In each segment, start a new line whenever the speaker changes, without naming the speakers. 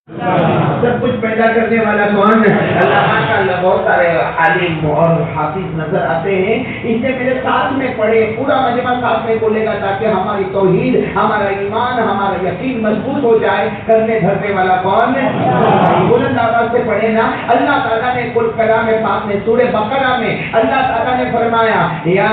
سب کچھ پیدا کرنے والا کون ہے؟ اللہ ماشاءاللہ بہت سارے عالم اور حافظ نظر آتے ہیں. اس سے میرے ساتھ میں پڑھے, پورا مجمع ساتھ میں بولے گا تاکہ ہماری توحید, ہمارا ایمان, ہمارا یقین مضبوط ہو جائے. کرنے دھرنے والا کون ہے؟ بلند آواز سے پڑھے نا. اللہ تعالیٰ نے کل کلام پاک میں سورہ بقرہ میں اللہ تعالیٰ نے فرمایا یا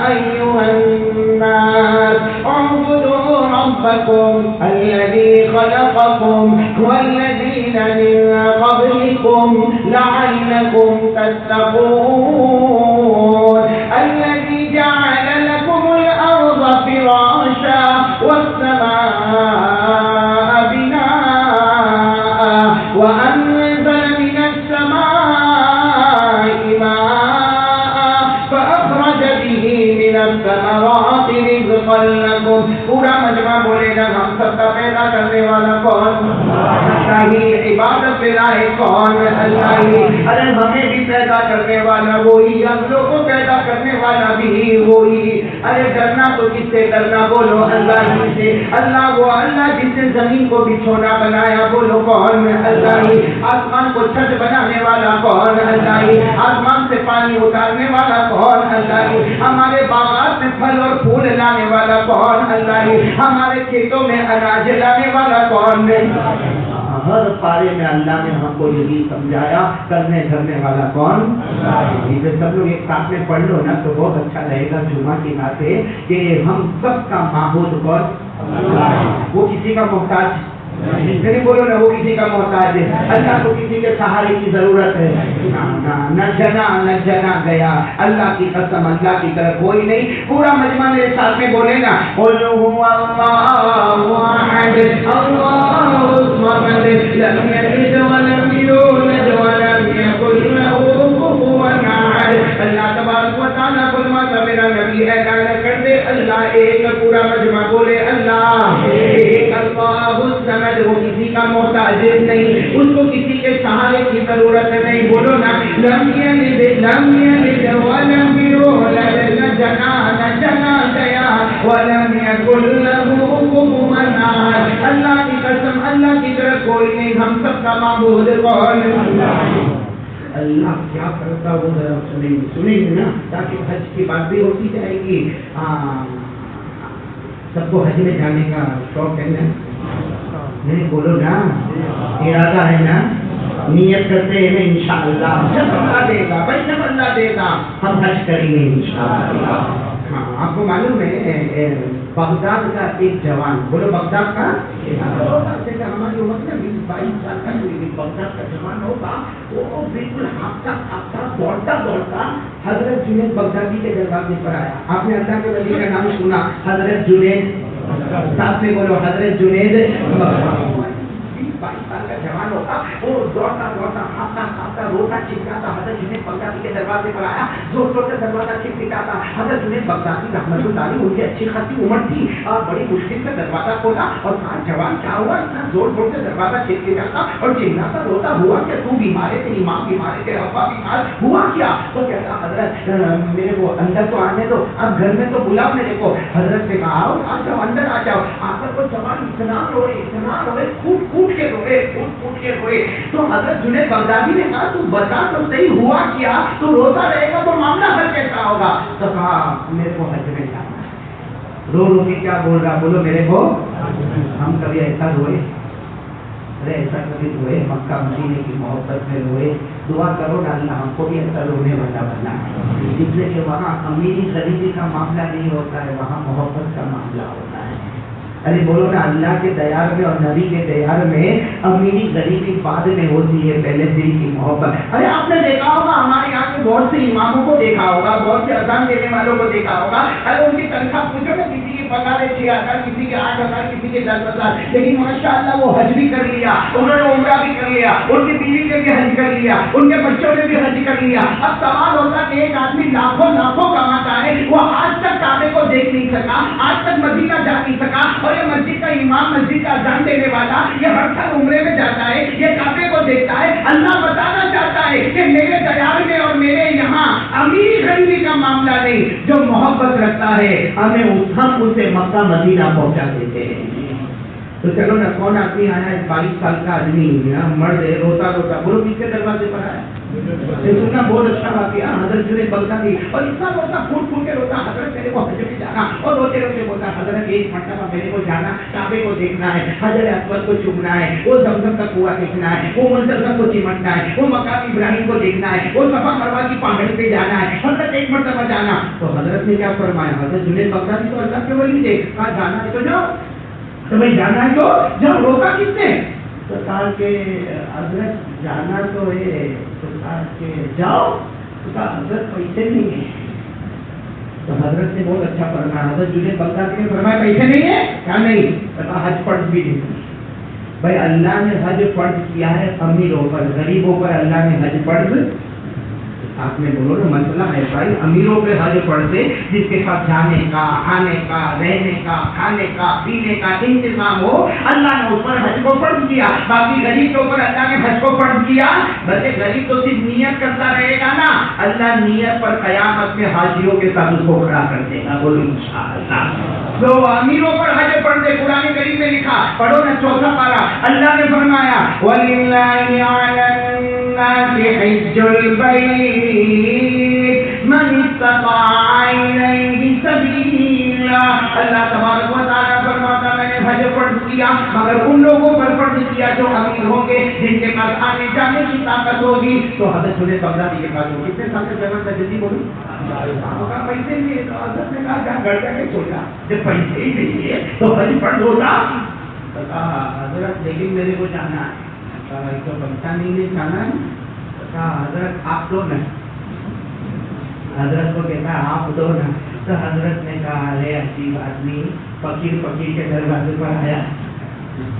ایھا الناس اعبدوا ربکم الذی خلقکم والذین من قبلکم لعلکم تتقون الذی جعل لکم الارض فراشا والسماء بناء وانزل من السماء ماء فاخرج به من الثمرات رزقا لکم. پورا مجمع بولے گا ہم سب کا پیدا کرنے والا کون؟ اللہ ہی. عبادت پہ لائے کون؟ اللہ ہی. ارے ہمیں بھی پیدا کرنے والا وہی, اگلوں کو پیدا کرنے والا بھی وہی. ارے ڈرنا تو کس سے ڈرنا؟ بولو اللہ ہی سے. اللہ وہ اللہ جس نے زمین کو بچھونا بنایا, بولو کون؟ اللہ ہی. آسمان کو چھت بنانے والا کون؟ اللہ ہی. آسمان سے پانی اتارنے والا کون؟ اللہ ہی. ہمارے باغات میں پھل اور پھول لانے والا کون؟ اللہ ہی. ہمارے کھیتوں میں اناج لانے والا کون؟ ہر پارے میں اللہ نے ہم کو یہی سمجھایا, کرنے دھرنے والا کون؟ یہ سب لوگ ایک ساتھ میں پڑھ لو نا تو بہت اچھا رہے گا. جمعہ کی بات ہے کہ ہم سب کا معبود کون؟ وہ کسی کا محتاج نہیں. بولو نا, وہ کسی کا محتاج ہے. اللہ کو کسی کے سہارے کی ضرورت ہے. نہ جنا گیا. اللہ کی قسم, اللہ کی طرف کوئی نہیں. پورا مجمع میرے ساتھ میں بولے نا, قل هو اللہ احد اللہ الصمد لم یلد ولم یولد ولم یکن له کفوا احد. اللہ تبارک و تعالیٰ فرماتا میرا نبی اعلان کر دے اللہ ایک. پورا مجمع بولے اللہ ایک. اللہ الصمد, وہ کسی کا محتاج نہیں, اس کو کسی کے سہارے کی ضرورت نہیں. بولو نا, لم یلد ولم یولد, نہ جنا گیا ولم یکن له کفوا احد. اللہ کی قسم, اللہ کی طرف کوئی نہیں. ہم سب کا معبود کون؟ اللہ کیا کرتا وہ ذرا سنیں گے نا, تاکہ حج کی بات بھی ہوتی جائے گی. سب کو حج میں جانے کا شوق ہے نا؟ نہیں بولو نا, ارادہ ہے نا, نیت کرتے ہیں انشاءاللہ. جب اللہ دے گا بھائی, جب اللہ دے گا ہم حج کریں گے انشاءاللہ. ہاں, آپ کو معلوم ہے بغداد کا ایک جوان, بولو بغداد کا, ہماری عمر میں 20-22 سال کا بغداد کا جوان ہوگا, وہ بالکل ہاپتا دوڑتا حضرت جنید بغدادی کے دروازے پر آیا. آپ نے اللہ کے ولی کا نام سنا, حضرت جنید. ساتھ میں بولو حضرت جنید. 20-22 سال کا جوان ہوگا, وہ دوڑتا ہاپتا روتا چپکاتا حضرت جنید بغدادی کے دروازے پر آیا. زور سے دروازہ چپکاتا. حضرت جنید بغدادی رحمۃ اللہ علیہ, ان کی اچھی خاصی عمر تھی, اور بڑی مشکل سے دروازہ کھولا اور کہا جوان کیا ہوا, اتنا زور سے دروازہ چپکاتا اور چلاتا روتا, ہوا کیا؟ تو بیمار ہے, تیری ماں بیمار ہے, تیرا ابا بیمار, ہوا کیا؟ تو کہتا حضرت میرے کو اندر تو آنے دو, اب گھر میں تو بلاؤ میرے کو. حضرت نے کہا آؤ آ جاؤ, اندر آ جاؤ. آ کر وہ جوان اتنا روئے پھوٹ کے روئے. تو حضرت جنید بغدادی نے کہا تو بتا تو صحیح, ہوا کیا؟ تو روتا رہے گا تو معاملہ حل کیسا ہوگا؟ تو کہا میرے کو حج میں جانا ہے. رو کے کیا بول رہا, بولو میرے کو. ہم کبھی ایسا روئے, ارے ایسا کبھی روئے, مکہ مدینے کی محبت میں روئے. دعا کرو نا اللہ ہم کو بھی ایسا رونے والا بنا, اس لیے کہ وہاں امیری غریبی کا معاملہ نہیں ہوتا ہے, وہاں محبت کا معاملہ ہوتا ہے. ارے بولو نا, اللہ کے دیار میں اور نبی کے دیار میں امیری غریبی بعد میں ہوتی ہے, پہلے دل کی محبت. ارے آپ نے دیکھا ہوگا ہمارے یہاں کے بہت سے اماموں کو دیکھا ہوگا, بہت سے اذان دینے والوں کو دیکھا ہوگا. ارے ان کی تنخواہ پوچھو نا, کسی کی پگار ہے 6,000, کسی کے 8,000, کسی کے 10,000, لیکن ماشاءاللہ وہ حج بھی کر لیا, انہوں نے عمرہ بھی کر لیا, ان کی بیوی نے بھی حج کر لیا, ان کے بچوں نے بھی حج کر لیا. اب سوال ہوتا کہ ایک آدمی لاکھوں کماتا ہے, وہ آج تک کعبے کو دیکھ نہیں سکا, آج تک مدینہ جا نہیں سکا, اور یہ مسجد کا امام, مسجد کا اذان دینے والا, یہ ہر سال عمرے میں جاتا ہے, یہ کعبے کو دیکھتا ہے. اللہ بتانا چاہتا ہے کہ میرے دیار میں اور میرے یہاں امیر غریبی کا معاملہ نہیں, جو محبت رکھتا ہے ہم اسے مکہ مدینہ پہنچا دیتے ہیں. تو چلو نا، کون آدمی آیا ہے 22 سال کا آدمی، مرد ہے، روتا روتا، بولو کس کے دروازے پر آیا؟ سننا بہت اچھا واقعہ، حضرت جنید بغدادی، اور اتنا روتا، پھول پھول کے روتا، حضرت میرے کو حج میں جانا، اور روتے روتے بولتا حضرت ایک مرتبہ میرے کو جانا، کعبے کو دیکھنا ہے، حجر اسود کو چومنا ہے، وہ زمزم کا کنواں دیکھنا ہے، وہ منظر کو چمٹنا ہے، وہ مقام ابراہیم کو دیکھنا ہے، وہ صفا مروہ کی پہاڑی پہ جانا ہے، حضرت ایک مرتبہ جانا۔ تو حضرت نے کیا فرمایا؟ حضرت جنید بغدادی تو اللہ کے ولی تھے، کہا جانا ہے تو جاؤ، تو بھائی جانا ہے تو جاؤ، روکا کس نے؟ تو کہا کہ حضرت جانا تو ہے، تو کہا کہ جاؤ، تو کہا حضرت پیسے نہیں ہیں۔ تو حضرت نے بہت اچھا فرمایا، حضرت جنید بغدادی نے فرمایا پیسے نہیں ہے؟ کہا نہیں، تو کہا حج فرض بھی نہیں۔ بھائی اللہ نے حج فرض کیا ہے امیروں پر، غریبوں پر اللہ نے حج فرض، آپ نے بولو نا مسئلہ ہے بھائی، امیروں پہ حج پڑھتے جس کے ساتھ جانے کا، آنے کا، رہنے کا، کھانے کا، پینے کا انتظام ہو، اللہ نے اس پر حج کو فرض کیا۔ باقی غریب کے اوپر اللہ نے حج کو فرض کیا، بلکہ غریب تو صرف نیت کرتا رہے گا نا، اللہ نیت پر قیامت میں حاجیوں کے ساتھ اس کو کھڑا کر دے گا، بولو انشاءاللہ۔ تو امیروں پر حج پڑھتے، قرآن کریم میں لکھا، پڑھو نا 4واں پارہ، اللہ نے فرمایا وَلِلَّهِ عَلَى النَّاسِ حِجُّ الْبَيْتِ من استطاع الیہ سبیلا۔ اللہ تبارک و تعالیٰ فرماتا میں نے حج فرض کیا، مگر ان لوگوں پر فرض کیا جو امیر ہوں گے، جن کے پاس آنے جانے کی طاقت ہوگی۔ تو حضرت جنید بغدادی کے پاس ہوگی، کتنے سال کا جوان تھا، جلدی بولو۔ پیسے نہیں ہے، تو حضرت نے کہا کیا گھر جا کے سوچا جب پیسے ہی نہیں ہے تو حج فرض ہوتا؟ تو کہا حضرت لیکن میرے کو جانا ہے، تو پیسہ نہیں ہے، جانا ہے۔ تو کہا حضرت آپ دو نا، حضرت کو کہتا ہے آپ دو نا۔ تو حضرت نے کہا ارے عجیب آدمی، فقیر فقیر کے دروازے پر آیا،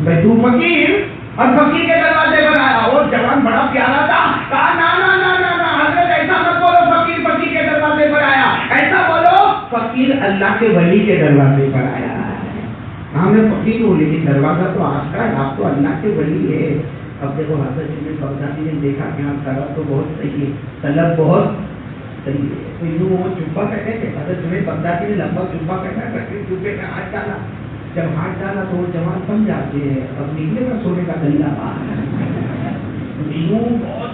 بھائی تو فقیر اور فقیر کے دروازے پر آیا۔ وہ جوان بڑا پیارا تھا، کہا نا نا نا نا نا حضرت ایسا مت بولو فقیر فقیر کے دروازے پر آیا، ایسا بولو فقیر اللہ کے ولی کے دروازے پر آیا۔ ہاں میں فقیر ہوں لیکن دروازہ تو آپ کا ہے، آپ تو اللہ کے ولی ہے۔ اب دیکھو حضرت جنید بغدادی نے دیکھا کہ ہاں طلب تو بہت صحیح ہے، طلب بہت صحیح ہے، تو یوں وہ جبہ کہتے تھے، حضرت جنید بغدادی نے لمبا جبہ کہنا کرتے، جبے میں ہاتھ ڈالا، جب ہاتھ ڈالا تو وہ جوان سمجھاتے ہیں اب نکلے گا سونے کا دلہ باہر، یوں بہت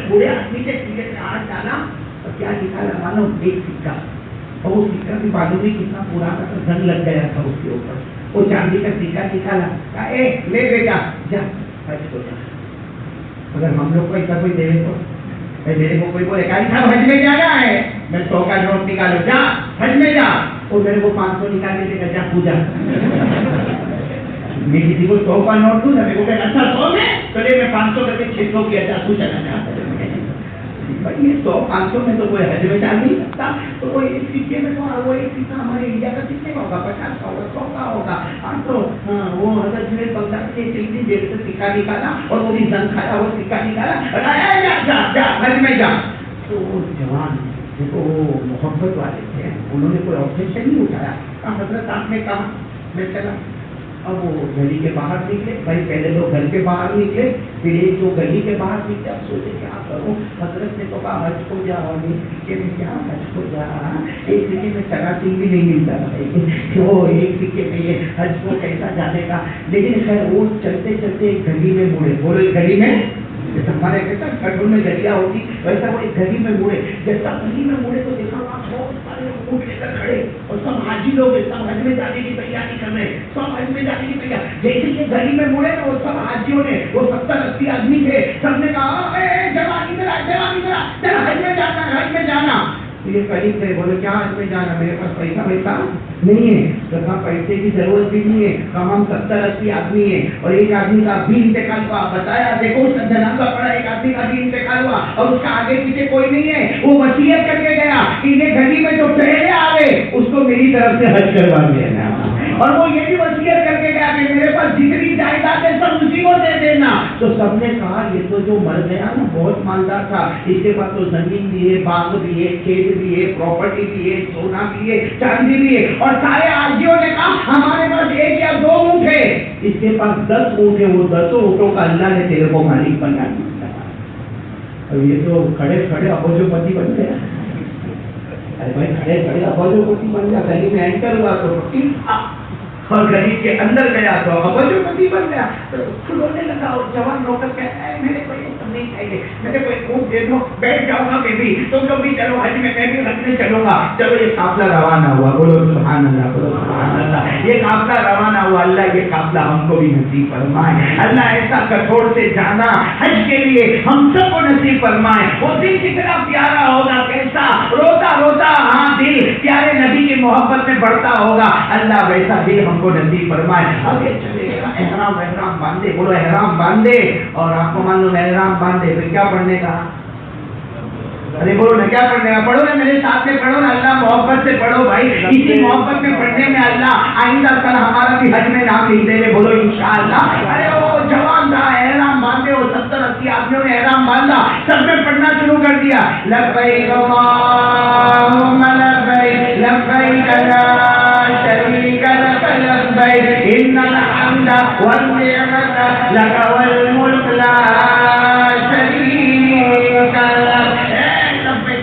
بڑے آدمی کے سینے میں ہاتھ ڈالا اور کیا نکالا معلوم؟ ایک سکہ، اور وہ سکہ بھی معلوم نہیں کتنا پرانا تھا، زنگ لگ گیا تھا اس کے اوپر، وہ چاندی کا سکہ نکالا، کہا اے لے بیٹا جا حج کو جا۔ اگر ہم لوگ کو ایسا کوئی دے تو میرے کو کوئی بولے کہ صاحب حج میں جانا ہے، میں 100 کا نوٹ نکالو، جا حج میں جا، اور میرے کو 500 نکال کے دے گا، جا پوجا۔ میں کسی کو 100 کا نوٹ دوں نا، میرے کو کہ اچھا 100 میں تو لے، میں 500 کر کے 600 کیا، جا تو چلا جا۔ بھائی یہ 100-500 میں تو کوئی حج میں جا نہیں سکتا، تو وہ ایک سکے میں تو وہ ایک سکہ ہمارے انڈیا کا کتنے کا ہوگا؟ 50 کا ہوگا، 100 کا ہوگا۔ تو وہ حضرت جنید بغدادی نے جلدی جیب سے سکہ نکالا اور وہ بھی زنگ کھایا، وہ سکہ نکالا، جا جا جا حج میں جا۔ تو وہ جوان دیکھو وہ محبت والے تھے، انہوں نے کوئی آبجیکشن نہیں اٹھایا، کہا حضرت آپ نے کہا میں چلا۔ اب وہ گلی کے باہر نکلے، بھائی پہلے لوگ گھر کے باہر نکلے، پھر ایک جو گلی کے باہر نکلے، اب سوچے کیا کروں؟ حضرت نے تو کہا حج کو جا، اور ایک سکے میں کیا حج کو جا، ایک سکے میں چراسی بھی نہیں ملتا ہے، وہ ایک سکے میں یہ حج کو کیسا جانے کا۔ لیکن خیر وہ چلتے چلتے ایک گلی میں مڑے، بولو ایک گلی میں، جیسا ہمارے کیسا گھٹوں میں گلیاں ہوتی ویسا وہ ایک گلی میں مڑے، جیسا گلی میں مڑے تو دیکھا وہاں بہت سارے لوگ اٹھ لے کر کھڑے، اور سب حاجی لوگ سب حج میں جانے کی تیاری کر رہے، سب حج میں جانے کی تیاری۔ جیسے یہ گلی میں مڑے نا، وہ سب حاجیوں نے، وہ 70-80 آدمی تھے، سب نے کہا جوان ادھر آ، جوان ادھر آ، چل حج میں جانا، حج میں جانا۔ یہ قریب تھے، بولے کیا حج میں جانا؟ میرے پاس پیسہ ویسا نہیں ہے۔ تو کہا پیسے کی ضرورت بھی نہیں ہے، کہا ہم 70-80 آدمی ہیں، اور ایک آدمی کا بھی انتقال ہوا، بتایا دیکھو جنازہ پڑا، ایک آدمی کا بھی انتقال ہوا، اور اس کا آگے پیچھے کوئی نہیں ہے، وہ وصیت کر کے گیا کہ یہ گلی میں جو پہلے آ گئے اس کو میری طرف سے حج کروا دینا، اور وہ یہ بھی وصیت کر کے گیا کہ میرے پاس جتنی جائیداد ہے سب اسی کو دے دینا۔ تو سب نے کہا یہ تو جو مر گیا نا بہت مالدار تھا، اس کے پاس تو زمین بھی ہے، باغ بھی ہے، کھیت بھی ہے، پراپرٹی بھی ہے، سونا بھی ہے، چاندی بھی ہے، اور سارے حاجیوں نے کہا ہمارے پاس 1 یا 2 اونٹ ہے، اس کے پاس 10 اونٹ ہے، وہ 10 اونٹوں کا اللہ نے تیرے کو مالک بنا دیا۔ اور یہ تو کھڑے کھڑے ابوجوپتی بن گیا۔ ارے بھائی کھڑے کھڑے ابوجوپتی بن گیا، گلی میں اینٹر ہوا تو ٹھیک تھا، اور غریب کے اندر گیا تو ابو جو نبی بن گیا تو کھلونے لگا اور جوان نوکر کہتا ہے میرے کو یہ سب نہیں چاہیے، میرے کو ایک اونٹ دے دو، بیٹھ جاؤں گا میں بھی، تم لوگ بھی چلو حج میں بھی رکھنے چلوں گا۔ چلو یہ قافلہ روانہ ہوا، بولو سبحان اللہ، بولو سبحان اللہ۔ یہ قافلہ روانہ ہوا، اللہ یہ قافلہ ہم کو بھی نصیب فرمائے، اللہ ایسا کٹھوڑ سے جانا حج کے لیے ہم سب کو نصیب فرمائے۔ وہ دل کتنا پیارا ہوگا، کیسا روتا روتا ہاں دل پیارے نبی کی محبت میں بڑھتا ہوگا، اللہ ویسا دل ہم کو نصیب فرمائے۔ اب یہ چلے احرام باندھے، بولو احرام باندھے، اور آپ کو مان لو احرام باندھے پھر کیا پڑھنے کا؟ ارے بولو نا کیا پڑھنے کا؟ پڑھو نا میرے ساتھ میں، پڑھو نا، اللہ محبت سے پڑھو بھائی، اسی محبت میں پڑھنے میں اللہ آئندہ کل ہمارا بھی حج میں نام لکھ دے، بولو انشاءاللہ۔ ارے وہ جوان تھا احرام باندھے، وہ 70-80 آدمیوں نے احرام باندھا، سب نے پڑھنا شروع کر دیا، لبیک اللہم لبیک لبیک لا شریک لک لبیک ان الحمد والنعمت لک والملک لا شریک لک۔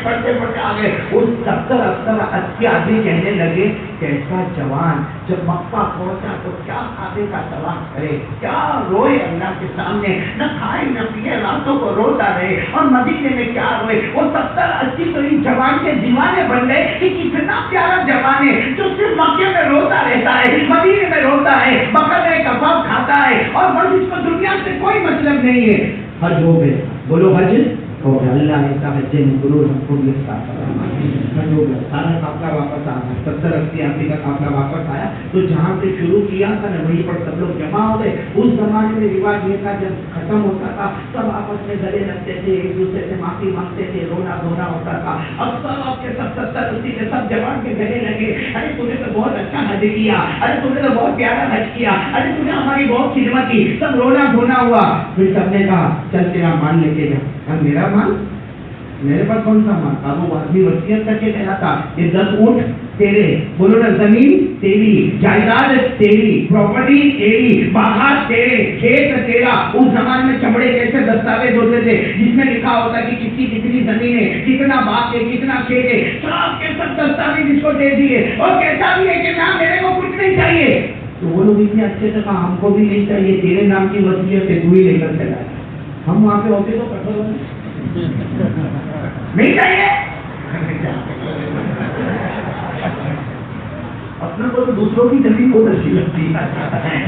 پڑھتے پڑھتے آگے اس 70-80 آدمی کہنے لگے کیسا جوان جب مکہ پہنچا تو کیا کھانے کا سوال کرے، کیا روئے اللہ کے سامنے، نہ کھائے نہ پیے، راتوں کو روتا رہے، اور مدینے میں کیا روئے۔ وہ 70-80 تو اس جوان کے دیوانے بن گئے کہ کتنا پیارا جوان ہے جو صرف مکے میں روتا رہتا ہے، مدینے میں روتا ہے، بکرے کباب کھاتا ہے، اور بس اس کو دنیا سے کوئی مطلب نہیں ہے۔ حج ہو گئے، بولو حج اور اللہ ایسا بچے میں ضرور ہم کو بھی سارا قافلہ واپس آنا، 70-80 آدمی کا قافلہ واپس آیا تو جہاں سے شروع کیا تھا نا وہیں پر سب لوگ جمع ہو گئے۔ اس زمانے میں رواج یہ تھا جب ختم ہوتا تھا سب آپس میں گلے لگتے تھے، ایک دوسرے سے معافی مانگتے تھے، رونا دھونا ہوتا تھا۔ اب سب آپ کے سب 70-80 کے سب جوان کے گلے لگے، ارے تم نے تو بہت اچھا حج کیا، ارے تم نے تو بہت پیارا حج کیا، ارے تم نے ہماری بہت خدمت کی، سب رونا دھونا ہوا۔ پھر سب نے کہا چل تیرا مان لے کے جا۔ میرا مان؟ میرے پاس کون سا مان؟ اب وہ آدمی وصیت کر کے کہا تھا یہ 10 اونٹ تیرے، بولو نا، زمین تیری، جائیداد تیری، پراپرٹی تیری، باغات تیرے، کھیت تیرا۔ اس زمانے میں چمڑے جیسے دستاویز ہوتے تھے جس میں لکھا ہوتا کہ کس کی کتنی زمین ہے، کتنا باغ ہے، کتنا کھیت ہے، سب کے سب دستاویز اس کو دے دیے، اور کہتا بھی ہے کہ نہ میرے کو کچھ نہیں چاہیے۔ تو وہ لوگ اتنے اچھے سے کہا ہم کو بھی نہیں چاہیے، تیرے نام کی وصیت ہے، تو ہی لے کر چلا۔ ہم وہاں پہ ہوتے تو کٹھور نہیں چاہیے، اپنے کو تو دوسروں کی نبی کو اچھی لگتی ہے،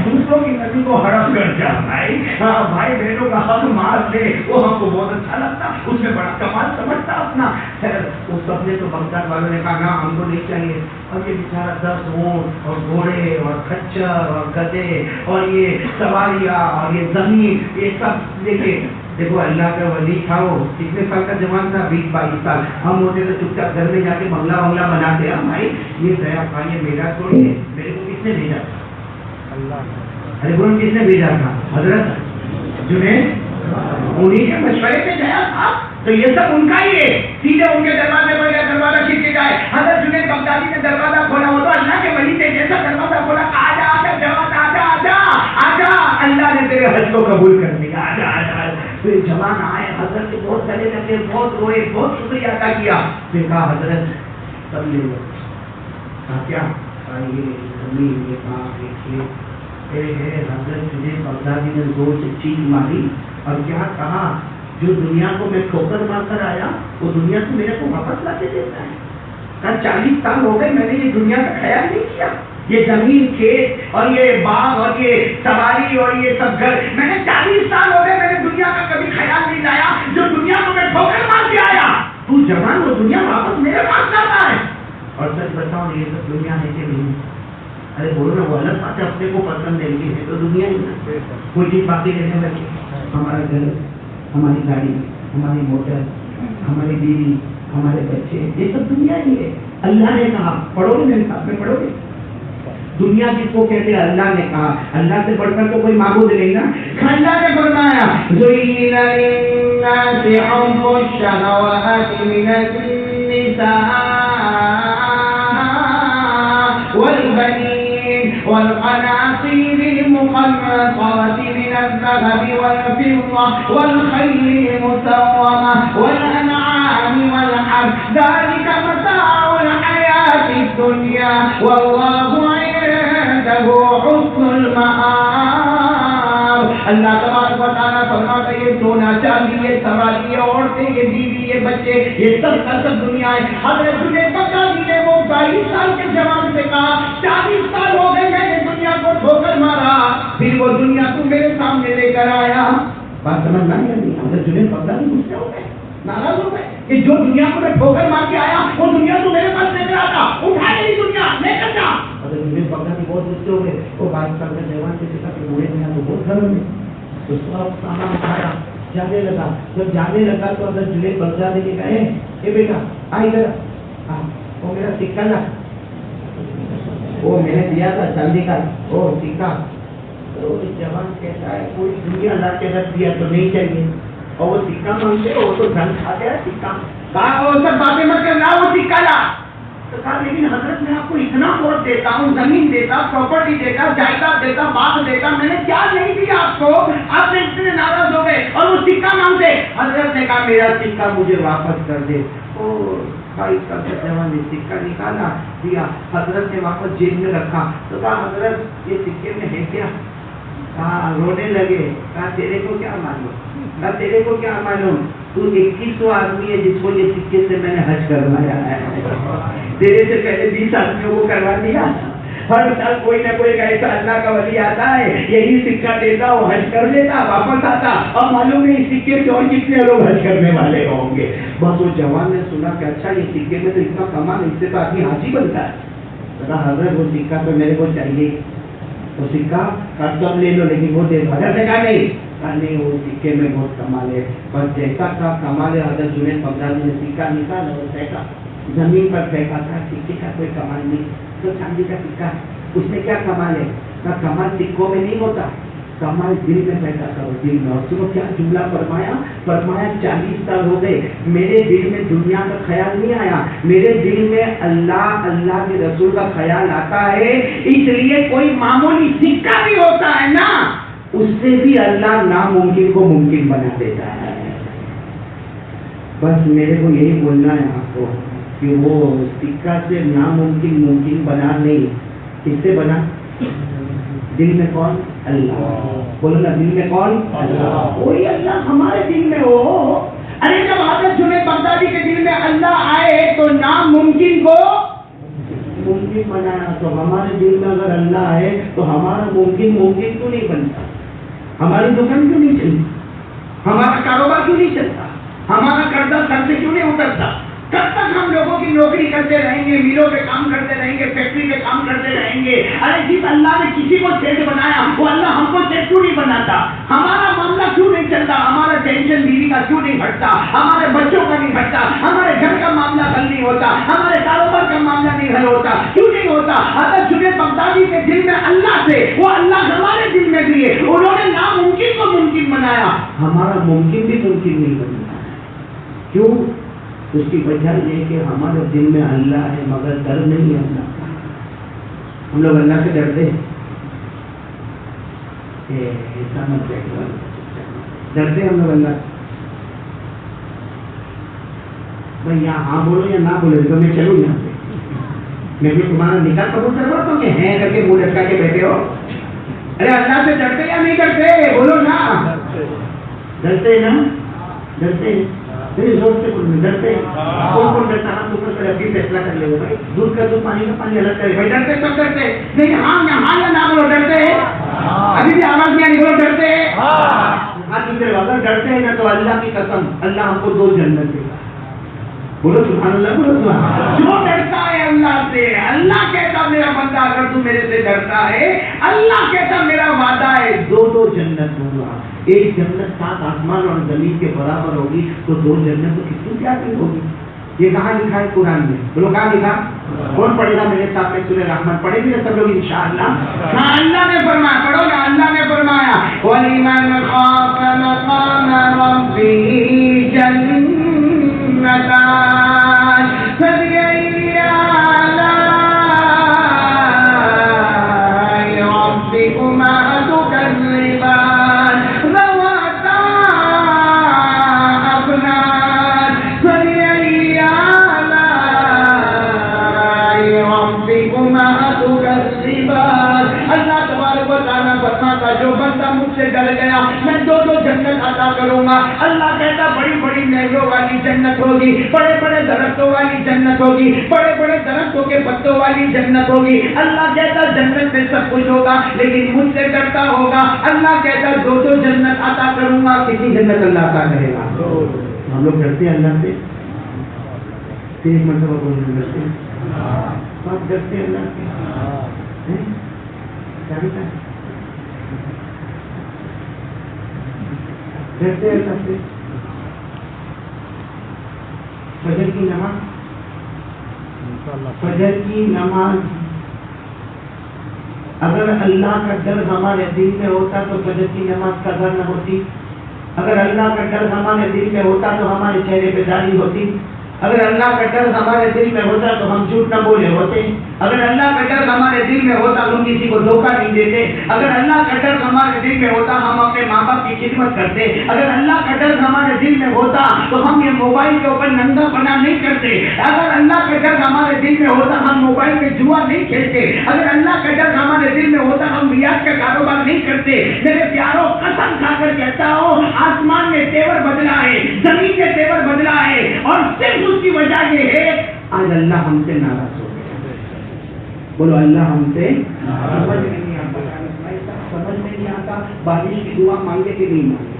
دوسروں کی نبی کو حرام کر جا بھائی، ہاں بھائی بہنوں کا حق مار دے، وہ ہم کو بہت اچھا لگتا، اس میں بڑا کمال سمجھتا اپنا۔ اس سب نے تو بغداد والوں نے کہا نا ہم کو نہیں چاہیے۔ اور یہ بیچارہ 10 اونٹ اور گھوڑے اور کچر اور گدے اور یہ سواریاں اور یہ زمین، یہ سب لے کے، دیکھو اللہ کا ولی تھا، وہ کتنے سال کا جوان تھا؟ 20-22 سال۔ ہم ہوتے تو چپ چاپ گھر میں جا کے بنگلہ بناتے، ہم بھائی یہ گیا بھائی یہ میرا تھوڑی ہے، میرے کو کس نے بھیجا تھا؟ اللہ۔ ارے بولو کس نے بھیجا تھا؟ حضرت جنید، انہیں کے مشورے سے گیا تھا، تو یہ سب ان کا ہی ہے۔ سیدھے ان کے دروازے پر گیا، دروازہ کھل کے جائے، حضرت جنید بغدادی نے دروازہ کھولا، وہ تو اللہ کے ولی تھے، جیسا دروازہ کھولا آجا آجا جوان آجا آجا آجا، اللہ نے تیرے حج کو قبول کر لیا، آجا آجا۔ پھر جوان آئے، حضرت کے بہت گلے لگے، بہت روئے، بہت شکریہ ادا کیا۔ پھر کہا حضرت سب لے لو۔ کہا کیا؟ یہ زمین، یہ باغ، یہ کھیت۔ حضرت جنید بغدادی نے زور سے چیخ ماری اور کیا کہا، جو دنیا کو میں ٹھوکر مار کر آیا وہ دنیا سے میرے کو واپس لا کے دیتا ہے۔ کہا 40 سال ہو گئے میں نے یہ دنیا کا خیال نہیں کیا، یہ زمین، کھیت اور یہ باغ اور یہ سواری اور یہ سب گھر، میں نے 40 سال ہو گئے میں نے دنیا کا کبھی خیال نہیں لایا، جو دنیا کو میں ٹھوکر مار کے آیا تو جوان وہ دنیا واپس میرے پاس لاتا ہے۔ اور سچ بتاؤ یہ سب دنیا ہے کہ نہیں؟ ارے بولو نا، وہ الگ بات ہے، اپنے کو پسند ہے یہ ہے تو دنیا ہی نا، کوئی چیز باقی رہنے لگی، ہمارا گھر، ہماری گاڑی، ہماری موٹر، ہماری بیوی، ہمارے بچے، یہ سب دنیا ہی ہے۔ اللہ نے کہا، پڑھو گے میرے ساتھ میں، پڑھو گے، دنیا جس کو کہتے ہیں اللہ نے کہا، اللہ سے بڑھ کر تو کوئی معبود نہیں نا۔ اللہ نے فرمایا زُيِّنَ لِلنَّاسِ حُبُّ الشَّهَوَاتِ مِنَ النِّسَاءِ وَالْبَنِينَ وَالْقَنَاطِيرِ الْمُقَنطَرَةِ مِنَ الذَّهَبِ وَالْفِضَّةِ وَالْخَيْلِ الْمُسَوَّمَةِ وَالْأَنْعَامِ وَالْحَرْثِ ذَلِكَ مَتَاعُ الْحَيَاةِ الدُّنْيَا وَاللَّهُ عِندَهُ وعنده حسن المآب. اللہ تبارک و تعالیٰ فرماتا ہے یہ سونا چاندی یہ سواری یہ عورتیں یہ بیوی یہ بچے یہ سب کا سب دنیا ہے. حضرت جنید بغدادی نے وہ 22 سال کے جوان سے کہا 40 سال ہو گئے میں نے دنیا کو ٹھوکر مارا پھر وہ دنیا کو میرے سامنے لے کر آیا. بات سمجھ میں نہیں. حضرت جنید بغدادی غصے ہو گئے ناراض ہو گئے کہ جو دنیا کو میں ٹھوکر مار کے آیا وہ دنیا تو میرے پاس لے کر آتا اٹھا میری دنیا لے کر جا. حضرت جنید بغدادی بہت غصے ہو گئے. وہ 22 سال کے جوان سے کہا کہ بوڑھے میاں تو بہت گھر میں تو سب سامان اٹھایا جانے لگا. جب جانے لگا تو حضرت جنید بغدادی نے کہا اے بیٹا آئی ادھر وہ میرا سکہ لا وہ میں نے دیا تھا چاندی کا وہ سکہ. تو جوان کہتا ہے کوئی دنیا لا کے رکھ دیا تو نہیں چاہیے اور وہ سکہ مانگتے وہ تو دھن کھا گیا سکہ. کہا وہ سب باتیں مت کر لا وہ سکہ لا. تو کہا لیکن حضرت میں آپ کو اتنا ووٹ دیتا ہوں زمین دیتا پراپرٹی دیتا جائیداد دیتا باغ دیتا میں نے کیا نہیں دیا آپ کو آپ نے اتنے ناراض ہو گئے اور وہ سکہ مانگتے. حضرت نے کہا میرا سکہ مجھے واپس کر دے. 22 سال کا جوان نے سکہ نکالا دیا. حضرت نے واپس جیب میں رکھا تو کہا حضرت یہ سکے میں ہے کیا. کہا رونے لگے. کہا تیرے کو کیا معلوم. کہا تیرے کو کیا معلوم تو 2100 آدمی ہے جس کو یہ سکے سے میں نے حج کروایا ہے. تیرے سے پہلے 20 آدمیوں کو کروا دیا. ہر سال کوئی نہ کوئی ایسا اللہ کا ولی آتا ہے یہی سکہ دیتا وہ حج کر لیتا واپس آتا اور معلوم ہے اس سکے سے اور کتنے لوگ حج کرنے والے ہوں گے. بس وہ جوان نے سنا کہ اچھا یہ سکے میں تو اتنا کمال اس سے تو آدمی حاجی بنتا ہے. حضرت وہ سکہ تو میرے کو چاہیے وہ سکہ تم لے لو لیکن وہ دے دو. حضرت نے کہا نہیں وہ سکے میں بہت کمال ہے. بس جیسا کا کمال ہے حضرت جنید بغدادی نے سکہ نکالا اور پھینکا زمین پر پھینکا تھا. سکے کا کوئی کمال نہیں تو چاندی کا سکہ اس میں کیا کمال ہے. کمال سکوں میں نہیں ہوتا کمال دل میں پیدا کرو دل میں. اور سنو کیا جملہ فرمایا 40 سال ہو گئے میرے دل میں دنیا کا خیال نہیں آیا. میرے دل میں اللہ کے رسول کا خیال آتا ہے. اس لیے کوئی معمولی سکہ بھی ہوتا ہے نا اس سے بھی اللہ ناممکن کو ممکن بنا دیتا ہے. بس میرے کو یہی بولنا ہے آپ کو کہ وہ سکہ سے ناممکن ممکن بنا نہیں. کس سے بنا. دل میں کون. اللہ. بولو نا دل میں کون. اللہ. وہی اللہ ہمارے دل میں ہو. ارے جب حضرت جنید بغدادی کے دل میں اللہ آئے تو ناممکن کو ممکن بنایا. تو ہمارے دل میں اگر اللہ آئے تو ہمارا ممکن کیوں نہیں بنتا. ہماری دکان کیوں نہیں چلتی. ہمارا کاروبار کیوں نہیں چلتا. ہمارا قرضہ سر سے کیوں نہیں اترتا. کب تک ہم لوگوں کی نوکری کرتے رہیں گے میلوں پہ کام کرتے رہیں گے فیکٹری پہ کام کرتے رہیں گے. ارے جس اللہ نے کسی کو سیٹ بنایا وہ اللہ ہم کو سیٹ کیوں نہیں بناتا. ہمارا معاملہ کیوں نہیں چلتا. ہمارا ٹینشن بیوی کا کیوں نہیں ہٹتا. ہمارے بچوں کا نہیں ہٹتا. ہمارے گھر کا معاملہ حل نہیں ہوتا. ہمارے کاروبار کا معاملہ نہیں حل ہوتا. کیوں نہیں ہوتا. حضرت جنید بغدادی کے دل میں اللہ سے وہ اللہ ہمارے دل میں بھی ہے. انہوں نے ناممکن کو ممکن بنایا. ہمارا ممکن بھی ممکن نہیں بنتا. کیوں. اس کی وجہ یہ کہ ہمارے دل میں اللہ ہے مگر ڈر نہیں ہے اللہ کا. ہم لوگ اللہ سے ڈرتے ہیں. ڈرتے ہم لوگ اللہ سے. بھائی یہاں ہاں بولو یا نہ بولو تو میں چلوں یہاں سے. میں بھی تمہارا نکاح قبول کروا تو کہ ہیں کر کے منہ لٹکا کے بیٹھے ہو. ارے اللہ سے ڈرتے یا نہیں ڈرتے بولو نا. ڈرتے نا. ڈرتے زور سے ڈرتے. کون ڈرتا ہم لوگ کر ابھی فیصلہ کر لے بھائی. دودھ کا دودھ پانی کا پانی الگ کرے بھائی. ڈرتے سب ڈرتے لیکن ہاں یا نہ بولو ڈرتے. ابھی بھی آواز نہیں آئی بولو ڈرتے. ہاں دوسرے والا ڈرتے ہیں نا تو اللہ کی قسم اللہ ہم کو 2 جنت دے گا. بولو سبحان اللہ. بولو جو ڈرتا ہے اللہ سے اللہ کہتا میرا بندہ اگر تو میرے سے ڈرتا ہے اللہ کہتا میرا وعدہ ہے 2 جنت دوں گا. ایک جنت 7 آسمان اور زمین کے برابر ہوگی تو 2 جنت تو کتنی پیاری ہوگی. یہ کہاں لکھا ہے قرآن میں. بولو کہاں لکھا. کون پڑھے گا میرے ساتھ میں سورہ رحمان پڑھیں گے سب لوگ انشاءاللہ. ہاں اللہ نے فرمایا پڑھو گا. اللہ نے فرمایا وَلِمَنْ خَافَ مَقَامَ رَبِّهِ جَنَّتَانِ فَبِأَيِّ آلَاءِ رَبِّكُمَا تُكَذِّبَانِ ذَوَاتَا أَفْنَانٍ فَبِأَيِّ آلَاءِ رَبِّكُمَا تُكَذِّبَانِ میں دو جنت عطا کروں گا. اللہ کہتا بڑی بڑی نہروں والی جنت ہوگی, بڑے بڑے درختوں والی جنت ہوگی, بڑے بڑے درختوں کے پتوں والی جنت ہوگی. اللہ کہتا جنت میں سب کچھ ہوگا لیکن مجھ سے ڈرتا ہوگا. اللہ کہتا دو جنت عطا کروں گا. کتنی جنت اللہ عطا کرے گا؟ ہم لوگ ڈرتے ہیں اللہ سے, تیز مرتبہ بولنے ڈرتے ہیں, سب ڈرتے ہیں اللہ سے. ڈرتے ہیں اللہ سے. فجر کی نماز, فجر کی نماز اگر اللہ کا ڈر ہمارے دل میں ہوتا تو فجر کی نماز کا ڈر نہ ہوتی. اگر اللہ کا ڈر ہمارے دل میں ہوتا تو ہمارے چہرے پہ داڑھی ہوتی. اگر اللہ کا ڈر ہمارے دل میں ہوتا تو ہم جھوٹ نہ بولے ہوتے. اگر اللہ کا ڈر ہمارے دل میں ہوتا ہم کسی کو دھوکہ نہیں دیتے. اگر اللہ کا ڈر ہمارے دل میں ہوتا ہم اپنے ماں باپ کی خدمت کرتے. اگر اللہ کا ڈر ہمارے دل میں ہوتا تو ہم یہ موبائل کے اوپر ننگا پنا نہیں کرتے. اگر اللہ کا ڈر ہمارے دل میں ہوتا ہم موبائل پہ جوا نہیں کھیلتے. اگر اللہ کا ڈر ہمارے دل میں ہوتا ہم ریاض کا کاروبار نہیں کرتے. میرے پیاروں قسم کھا کر کہتا ہوں آسمان نے تیور بدلا ہے, زمین نے تیور بدلا ہے, اور صرف اس کی وجہ یہ ہے آج اللہ ہم سے ناراض ہو گیا. بولو اللہ ہم سے سمجھ میں نہیں آتا بارش کی دعا مانگے کہ نہیں مانگے.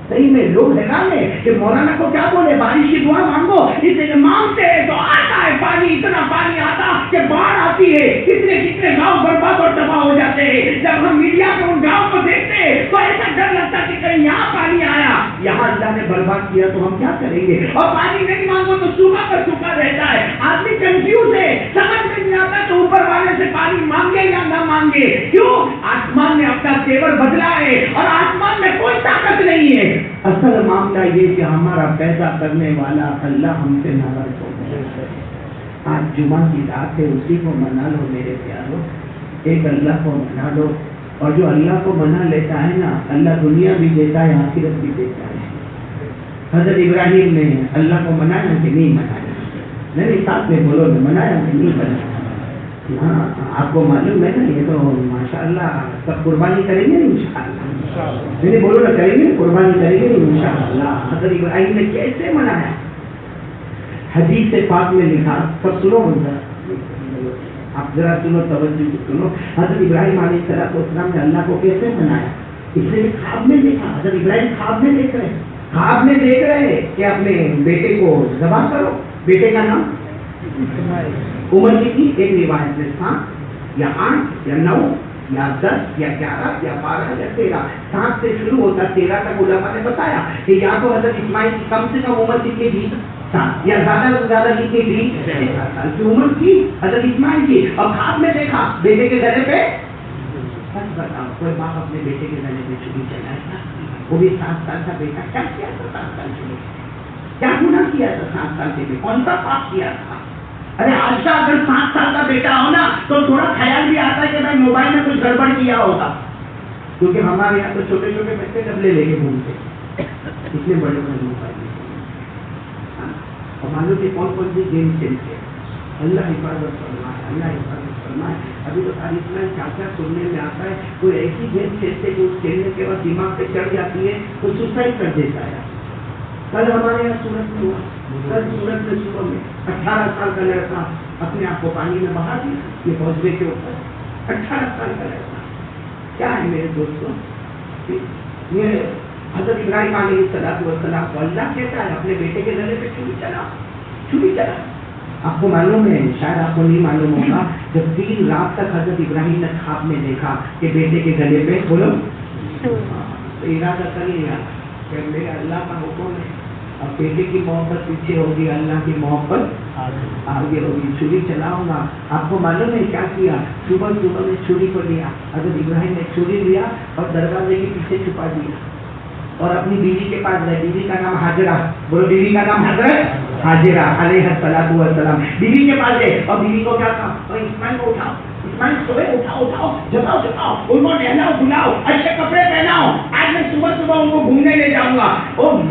صحیح میں لوگ حیران ہے کہ مولانا کو کیا بولے بارش کی دعا مانگو, اس لیے مانگتے ہیں تو آتا ہے پانی, اتنا پانی آتا کہ باڑھ آتی ہے, کتنے کتنے گاؤں برباد اور تباہ ہو جاتے ہیں. جب ہم میڈیا میں ان گاؤں کو دیکھتے ہیں تو ایسا ڈر لگتا کہ کہیں یہاں پانی آیا, یہاں اللہ نے برباد کیا تو ہم کیا کریں گے. اور پانی نہیں مانگو تو سوکھا پر سوکھا رہتا ہے. آدمی کنفیوز ہے, سمجھ میں نہیں آتا کہ اوپر والے سے پانی مانگے یا نہ مانگے. کیوں؟ آسمان نے اپنا تیور بدلا ہے اور آسمان میں کوئی طاقت نہیں ہے. اصل معاملہ یہ کہ ہمارا پیدا کرنے والا اللہ ہم سے ناراض ہو گیا. آج جمعہ کی رات ہے, اسی کو منا لو میرے پیاروں. ایک اللہ کو منا لو, اور جو اللہ کو منا لیتا ہے نا اللہ دنیا بھی دیتا ہے آخرت بھی دیتا ہے. حضرت ابراہیم نے اللہ کو منایا کہ نہیں منایا؟ نہیں, ساتھ میں بولو نا, منایا کہ نہیں منایا؟ ہاں آپ کو معلوم ہے نا, یہ تو ماشاءاللہ سب قربانی کریں گے انشاءاللہ. نہیں بولو نا, کریں گے قربانی کریں گے انشاءاللہ. حضرت ابراہیم نے کیسے منایا؟ حدیث پاک میں لکھا, سب سنو آپ ذرا سنو, توجہ سنو. حضرت ابراہیم علیہ السلام نے اللہ کو کیسے منایا؟ اس نے خواب میں دیکھا. حضرت ابراہیم خواب میں دیکھ رہے ہیں, خواب میں دیکھ رہے ہیں کہ اپنے بیٹے کو ذبح کرو. بیٹے کا نام عمر کتنی؟ ایک روایت میں 7 یا 8 یا 9 یا 10 یا 11 یا 12 یا 13. 7 سے شروع ہوتا 13 تک علماء نے بتایا کہ یا تو حضرت اسماعیل کی کم سے کم عمر کتنی تھی 7, یا زیادہ سے زیادہ کتنی تھی 7 سال کی عمر کی حضرت اسماعیل کی. اور خواب میں دیکھا بیٹے کے گلے پہ, سچ بتاؤ کوئی باپ اپنے بیٹے کے گلے پہ چھری چلائے گا؟ وہ بھی 7 سال کا بیٹا. کیا کیا تھا 7 سال کے لیے؟ کیا گناہ کیا تھا 7 سال کے لیے؟ کون سا پاپ کیا تھا؟ ارے آج کا اگر 7 سال کا بیٹا ہو نا تو تھوڑا خیال بھی آتا ہے کہ میں موبائل میں کچھ گڑبڑ کیا ہوگا, کیونکہ ہمارے یہاں تو چھوٹے چھوٹے بچے ڈبلے لے کے گھومتے, اتنے بڑے بڑے موبائل. اور معلوم کہ کون کون سی گیم کھیلتے. اللہ حفاظت فرمائے, اللہ حفاظت فرمائے. ابھی تو تاریخ میں کیا کیا سننے میں آتا ہے. کوئی ایسی گیم کھیلتے کہ اس کھیلنے کے بعد دماغ پہ چڑھ جاتی ہے تو سوسائڈ کر دیتا ہے. کل ہمارے یہاں سورت میں ہوا, کل سورت میں صبح میں 18 سال کا لڑکا اپنے آپ کو پانی میں بہا دیا, یہ حوضے کے اوپر 18 سال کا لڑکا. کیا ہے میرے دوستوں, یہ حضرت ابراہیم علیہ السلام کو اللہ کہتا ہے اپنے بیٹے کے گلے پہ چھری چلا, چھری چلا. آپ کو معلوم ہے, شاید آپ کو نہیں معلوم ہوگا, جب 3 رات تک حضرت ابراہیم نے خواب میں دیکھا کہ بیٹے کے گلے پہ, بولو تو ارادہ کر لیا کہ میرے اللہ کا حکم ہے, اور بیٹے کی محبت پیچھے ہوگی, اللہ کی محبت آگے ہوگی, چھری چلاؤں گا. آپ کو معلوم ہے کیا کیا؟ صبح صبح میں چھری کو لیا, حضرت ابراہیم نے چھری لیا اور دروازے کے پیچھے چھپا دیا, اور اپنی بیوی کے پاس گئے. بیوی کا نام حاجرہ, بولو بیوی کا نام حضرت حاجرہ علیہ السلام. بیوی کے پاس گئے اور بیوی کو کیا کہا, اسماعیل کو اٹھاؤ, اسماعیل سوئے, اٹھاؤ اٹھاؤ, جگاؤ جگاؤ, ان کو نہلاؤ دھلاؤ, اچھے کپڑے پہناؤ, آج میں صبح صبح ان کو گھومنے لے جاؤں گا. اور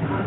7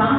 7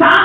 7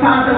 7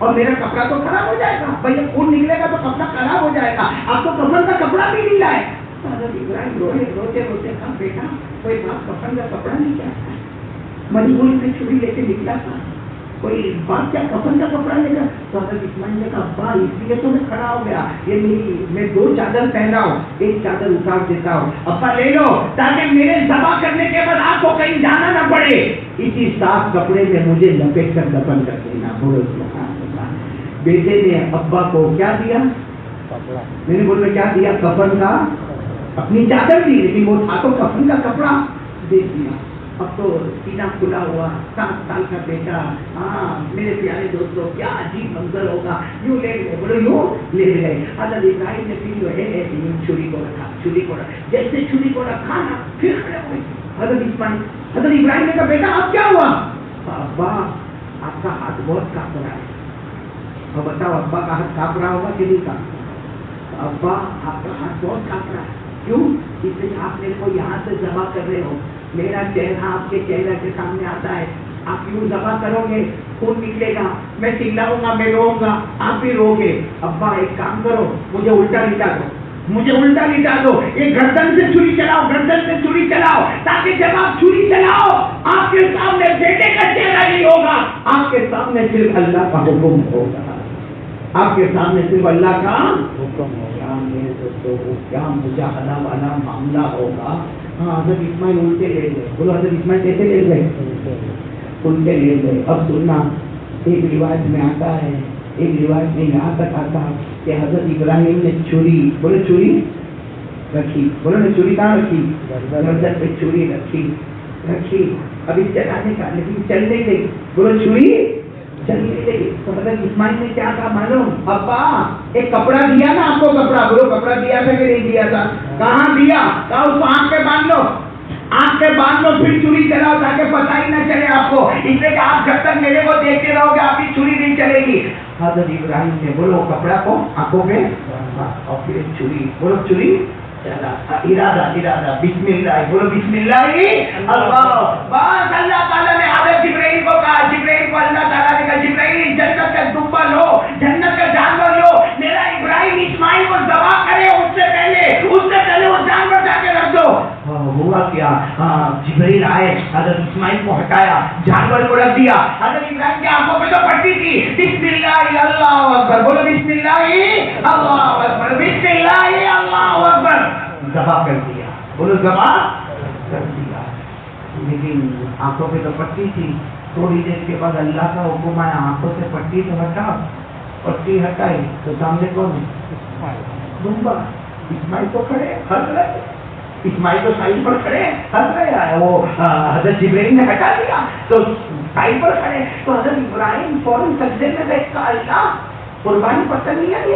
اور میرا کپڑا تو خراب ہو جائے گا. بھائی خون نکلے گا تو کپڑا خراب ہو جائے گا. آپ تو کفن کا کپڑا بھی نہیں لائے. حضرت ابراہیم روتے روتے کہا بیٹا کوئی باپ کفن کا کپڑا نہیں چاہتا. مجبوری میں چھری لے کے نکلا تھا. کوئی باپ کیا کفن کا کپڑا لے گا؟ تو حضرت اسماعیل نے کہا ابا اس لیے تو میں کھڑا ہو گیا. یہ میری میں 2 چادر پہنا ہوں, ایک چادر اتار دیتا ہوں. ابا لے لو تاکہ میرے ذبح کرنے کے بعد آپ کو کہیں جانا نہ پڑے. اسی صاف کپڑے میں مجھے لپیٹ کر دفن کر دینا. بولو بیٹے نے ابا کو کیا دیا؟ میں نے بولے کیا دیا؟ کفن کا. اپنی چادر دی لیکن وہ تھا تو کفن کا کپڑا دے دیا. اب تو سینہ کھلا ہوا 7 سال کا بیٹا. ہاں میرے پیارے دوستوں کیا عجیب منظر ہوگا. یوں لے گئے, بولو یوں لے گئے. حضرت ابراہیم نے پھر جو ہے چھری کو رکھا, چھری کو رکھا. جیسے چھری کو رکھا نا پھر کھڑے ہوئے حضرت اسماعیل. حضرت ابراہیم نے کہا بیٹا اب کیا ہوا؟ ابا آپ کا ہاتھ بہت کانپ رہا ہے. اور بتاؤ ابا کا ہاتھ کانپ رہا ہوگا کہ نہیں کانپ؟ ابا آپ کا ہاتھ بہت کانپ رہا ہے. کیوں؟ اس لیے آپ میرے کو یہاں سے ذبح کر رہے ہو. میرا چہرہ آپ کے چہرے کے سامنے آتا ہے. آپ یوں ذبح کرو گے خون نکلے گا, میں چلاؤں گا, میں روؤں گا, آپ بھی رو گے. ابا ایک کام کرو مجھے الٹا لٹا دو, مجھے الٹا لٹا دو. یہ گردن سے چھری چلاؤ, گردن سے چھری چلاؤ, تاکہ جب آپ چھری چلاؤ آپ کے سامنے بیٹے کا چہرہ نہیں ہوگا, آپ کے سامنے صرف اللہ کا حکم ہوگا. آپ کے سامنے صرف اللہ کا حکم ہوگا. میرے دوستوں کیا مجاہدہ والا معاملہ ہوگا. ہاں حضرت اسماعیل الٹے لے گئے. بولو حضرت اسماعیل کیسے لے گئے؟ الٹے لے گئے. اب سننا, ایک روایت میں آتا ہے, ایک روایت میں یہاں تک آتا کہ حضرت ابراہیم نے چھری, بولو چھری رکھی, بولو نے چھری کہاں رکھی؟ گردن پہ چھری رکھی. ابھی چلانے کا لیکن چل نہیں گئی. بولو چھری چل نہیں گئی. تو حضرت اسماعیل نے کیا کہا معلوم؟ ابا ایک کپڑا دیا نا آپ کو, کپڑا. بولو کپڑا دیا تھا کہ نہیں دیا تھا؟ کہاں دیا؟ کہا اس کو آنکھ پہ باندھ لو, آنکھ پہ باندھ لو, پھر چھری چلاؤ تاکہ پتہ ہی نہ چلے آپ کو. اس لیے کہ آپ جب تک میرے کو دیکھتے رہو گے آپ کی چھری نہیں چلے گی. حضرت ابراہیم نے بولو کپڑا کو آنکھوں پہ اور پھر چھری, بولو چھری چلا. ارادہ بسم اللہ, بولو بسم اللہ. اللہ بس اللہ تعالیٰ نے حضرت جبرائیل کو کہا, جبرائیل کو اللہ تعالیٰ نے کہا جبرائیل جنت کا دبا لو, جنت کا جانور لو, میرا ابراہیم اسماعیل کو ذبح کرے اس سے پہلے وہ جانور جا کے رکھ دو. ہوا کیا؟ جبرائیل آئے, حضرت اسماعیل کو ہٹایا, جانور کو رکھ دیا. حضرت ابراہیم کی آنکھوں پہ تو پٹی تھی. بسم اللہ اللہ اکبر, بولو بسم اللہ اللہ اکبر, بسم اللہ اللہ اکبر. ذبح کر دیا. بولو ذبح کر دیا. لیکن آنکھوں پہ تو پٹی تھی. تھوڑی دیر کے بعد اللہ کا حکم آیا آنکھوں سے پٹی تو ہٹا. پٹی ہٹائی تو سامنے کون ہے؟ دمبا. اسماعیل تو کھڑے ہنس رہے, اسماعیل تو سائڈ پر کھڑے ہنس رہے. وہ حضرت جبرائیل نے ہٹا دیا تو سائڈ پر کھڑے. تو حضرت ابراہیم فوراً سجدے میں بیٹھ کر اللہ قربانی پسند نہیں آئی.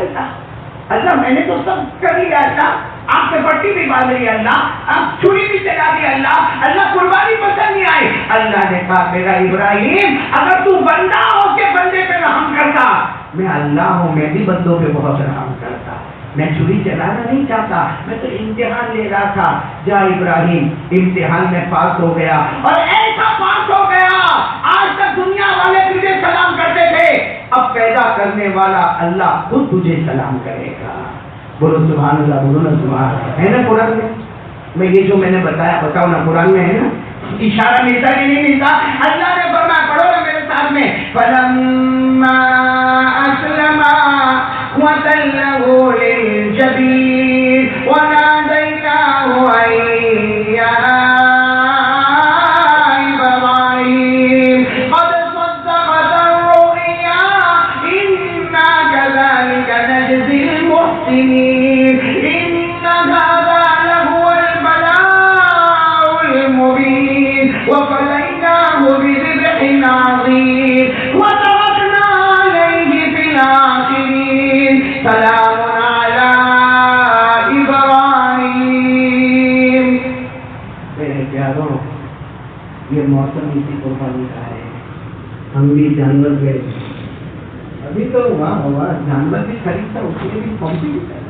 اللہ میں نے تو سب کر لیا, اللہ آپ سے پٹی بھی باندھ لی, اللہ آپ چھری بھی چلا دی, اللہ قربانی پسند نہیں آئی. اللہ نے کہا میرا ابراہیم اگر تو بندہ ہو کے بندے پہ رحم کرتا, میں اللہ ہوں, میں بھی بندوں پہ بہت رحم کرتا. میں چھری چلانا نہیں چاہتا, میں تو امتحان لے رہا تھا. جا ابراہیم امتحان میں پاس ہو گیا, اور ایسا پاس ہو گیا آج تک دنیا والے تجھے سلام کرتے تھے, اب پیدا کرنے والا اللہ خود تجھے سلام کرے گا. بولو سبحان اللہ, بولو نا سبحان. ہے نا قرآن میں یہ جو میں نے بتایا, بتاؤ نا قرآن میں ہے نا, اشارہ ملتا کہ نہیں ملتا؟ اللہ نے فرمایا, پڑھو نا میرے ساتھ میں, فلما اسلما وتله للجبين وناديناه أن يا إبراهيم قد صدقت الرؤيا إنا كذلك نجزي المحسنين إن هذا لهو البلاء المبين وفديناه بذبح عظيم وتركنا عليه في الآخرين سلام علی ابراہیم. میرے پیاروں, یہ موسم اسی قربانی کا ہے. ہم بھی جانور گئے, ابھی تو وہاں جانور بھی خریدتا, اس کے لیے بھی کمپٹیشن.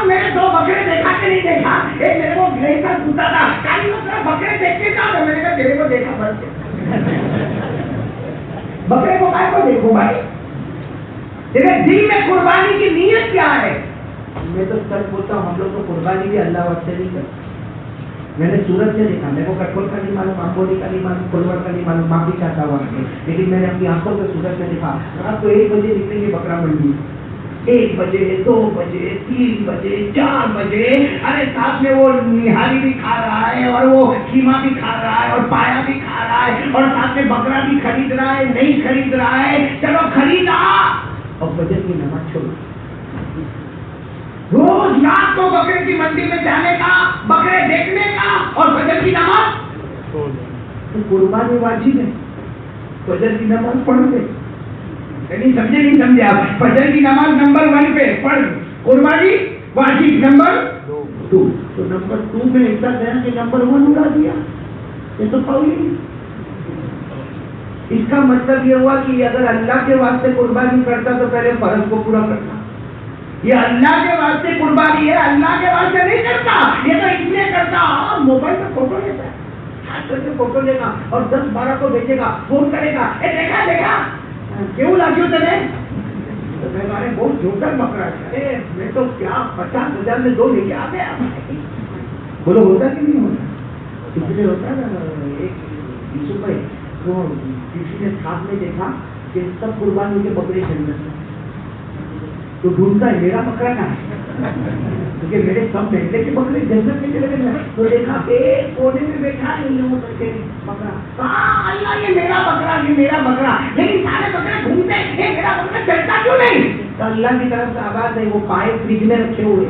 میں نے 2 بکرے دیکھا کہ نہیں دیکھا, ایک میرے کو گرے کا پوچھتا تھا کالی بکرے دیکھتے تھا, تو میں نے کہا تیرے کو دیکھا بس. بکرے کو کائے کو دیکھوں بھائی, تیرے دل میں قربانی کی نیت کیا ہے؟ میں تو سچ بولتا ہوں، ہم لوگ تو قربانی بھی اللہ واسطے نہیں کرتے. میں نے سورج سے دیکھا، میرے کو کٹول کا نہیں معلوم، آمبولی کا نہیں معلوم، کھلوڑ کا نہیں معلوم، معافی چاہتا ہوا لیکن میں نے اپنی آنکھوں سے سورج سے دیکھا. رات کو 1 بجے نکلیں گے بکرا منڈی، 1 بجے 2 بجے 3 بجے 4 بجے، ارے ساتھ میں وہ نہاری بھی کھا رہا ہے اور وہ کیما بھی کھا رہا ہے اور پایا بھی کھا رہا ہے اور ساتھ میں بکرا بھی خرید رہا ہے، نہیں خرید رہا ہے، چلو خریدا اور فجر کی نماز چھوڑ. روز رات کو بکرے کی منڈی میں جانے کا، بکرے دیکھنے کا اور فجر کی نماز تو قربانی واجب ہے. فجر کی نماز پڑھ دے، نہیں سمجھے نہیں سمجھے آپ؟ فجر کی نماز نمبر 1 پہ پڑھ، قربانی واجب نمبر 2. تو نمبر 2 میں ایسا گیا کہ نمبر 1 اڑا دیا. یہ تو پاؤں. اس کا مطلب یہ ہوا کہ اگر اللہ کے واسطے قربانی کرتا تو پہلے فرض کو پورا کرتا. یہ اللہ کے واسطے قربانی ہے، اللہ کے واسطے نہیں کرتا. یہ تو اس لیے کرتا موبائل میں فوٹو لیتا ہے، خاص کر کے فوٹو لے گا اور 10-12 کو بھیجے گا، فون کرے گا، دیکھا دیکھا کیوں لاگیو تنے؟ بہت جھوٹا بکرا ہے. میں تو کیا 50,000 میں 2 لے کے آ گیا. بولو ہوتا کہ نہیں ہوتا؟ اس لیے ہوتا نا. ایک یوسف بھائی تو کسی نے خواب میں دیکھا کہ سب قربانی کے بکرے جنت میں، تو ڈھونڈتا ہے میرا بکرا کہاں ہے، کیونکہ میرے سب مہینے کے بکرے جنت میں چلے گئے. تو دیکھا ایک کونے میں بیٹھا بکرا. ہاں اللہ یہ میرا بکرا، یہ میرا بکرا، لیکن سارے بکرے ڈھونڈتے ہیں میرا بکرا چلتا کیوں نہیں؟ تو اللہ کی طرف سے آواز ہے، وہ پائے فریج میں رکھے ہوئے.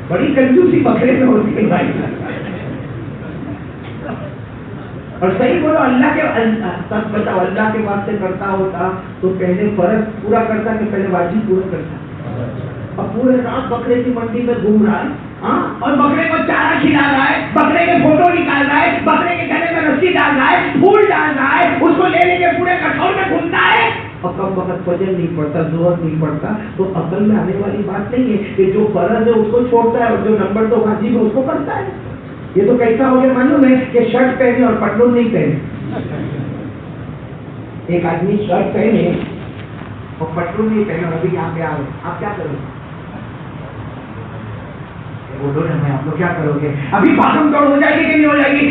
بڑی کنجوسی بکرے میں ہوتی ہے بھائی. اور صحیح بولو، اللہ کے سچ بتاؤ، اللہ کے واسطے کرتا ہوتا تو پہلے فرض پورا کرتا کہ پہلے واجب پورا کرتا. اب پورے رات بکرے کی منڈی میں گھوم رہا ہے، ہاں، اور بکرے کو چارہ کھلا رہا ہے، بکرے کے فوٹو نکال رہا ہے، بکرے کے گلے میں رسی ڈال رہا ہے، پھول ڈال رہا ہے، اس کو لے لے کے پورے کٹور میں گھومتا ہے. اور کم وقت فجر نہیں پڑتا، ظہر نہیں پڑتا. تو عقل میں آنے والی بات نہیں ہے کہ جو فرض ہے اس کو چھوڑتا ہے اور جو نمبر 2 واجب ہے اس کو کرتا ہے. یہ تو کیسا ہو گیا معلوم ہے کہ شرٹ پہنے اور پتلون نہیں پہنے. ایک آدمی شرٹ پہنے اور پتلون نہیں پہنے، اور ابھی یہاں پہ آ رہے، آپ کیا کرو گے؟ بولو نا میں، آپ لوگ کیا کرو گے؟ ابھی بھاگم دوڑ ہو جائے گی کہ نہیں ہو جائے گی؟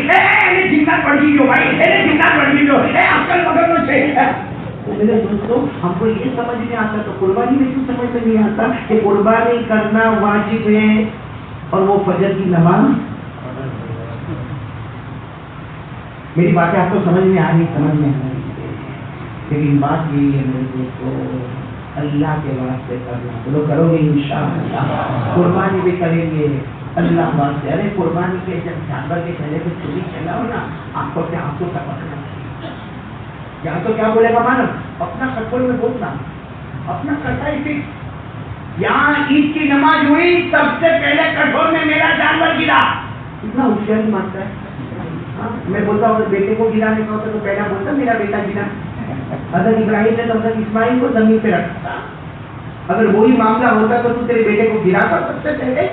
جنگل پڑ گئی جو بھائی، جنگل پڑ گئی جو عقل مگر سے. تو میرے دوستوں، ہم کو یہ سمجھ نہیں آتا تو قربانی میں کیوں سمجھ میں نہیں آتا کہ قربانی کرنا واجب ہے اور وہ فجر کی نماز. میری باتیں آپ کو سمجھ میں آ رہی، سمجھ میں آ رہی، لیکن بات یہی ہے میرے دوستوں، اللہ کے واسطے کرنا. بولو کرو گے انشاءاللہ. قربانی بھی کریں گے اللہ واسطے. ارے قربانی کے جب جانور کے گلے پہ چھری چلاؤ نا، آپ کو کیا آپ کو ٹپکنا چاہیے. یہاں تو کیا بولے گا مانو، اپنا کٹور میں بولنا، اپنا کٹائی فکس. یہاں عید کی نماز ہوئی، سب سے پہلے کٹور میں میرا جانور گرا. کتنا ہوشیاری مانتا ہے. میں بولتا ہوں بیٹے کو گرانے کا ہوتا تو پہلا بولتا میرا بیٹا گرا. حضرت ابراہیم نے تو حضرت اسماعیل کو زمین پہ رکھا. اگر وہی معاملہ ہوتا تو تیرے بیٹے کو گرا کر سب سے پہلے.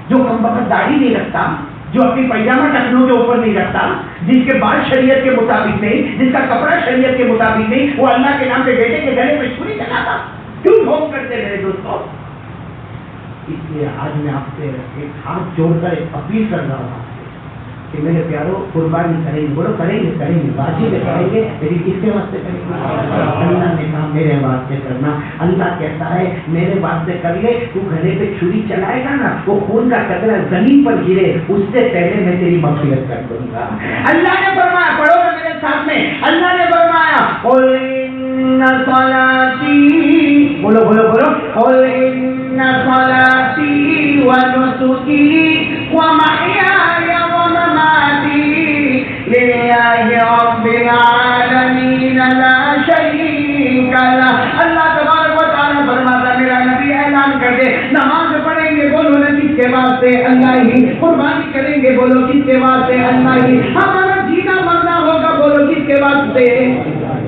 جو کم وقت داڑھی نہیں رکھتا، جو اپنی پیجامہ ٹکنوں کے اوپر نہیں رکھتا، جس کے بال شریعت کے مطابق نہیں، جس کا کپڑا شریعت کے مطابق نہیں، وہ اللہ کے نام پہ بیٹے کے گلے میں چھری چلاتا. کیوں ڈھونگ کرتے میرے دوستوں؟ اس لیے آج میں آپ سے ایک ہاتھ جوڑ کر ایک اپیل کر رہا ہوں کہ میرے پیاروں، قربانی کریں گے. بولو کریں گے، کریں گے، واجب کریں گے، لیکن کس کے واسطے کریں گے؟ اللہ نے کہا میرے واسطے کرنا. اللہ کہتا ہے میرے واسطے کر لے. تو گلے پہ چھری چلائے گا نا، وہ خون کا قطرہ زمین پر گرے اس سے پہلے میں تیری مغفرت کر دوں گا. اللہ نے فرمایا، پڑھو نا میرے ساتھ میں، اللہ نے فرمایا قل ان صلاتی، بولو بولو بولو، قل ان صلاتی ونسکی ومحیائی للہ رب العالمین لا شریک لہ. اللہ تبارک و تعالیٰ فرماتا میرا نبی اعلان کر دے، نماز پڑھیں گے بولو نا کس کے واسطے؟ اللہ ہی. قربانی کریں گے بولو کس کے واسطے؟ اللہ ہی. ہمارا جینا مرنا ہوگا بولو کس کے واسطے؟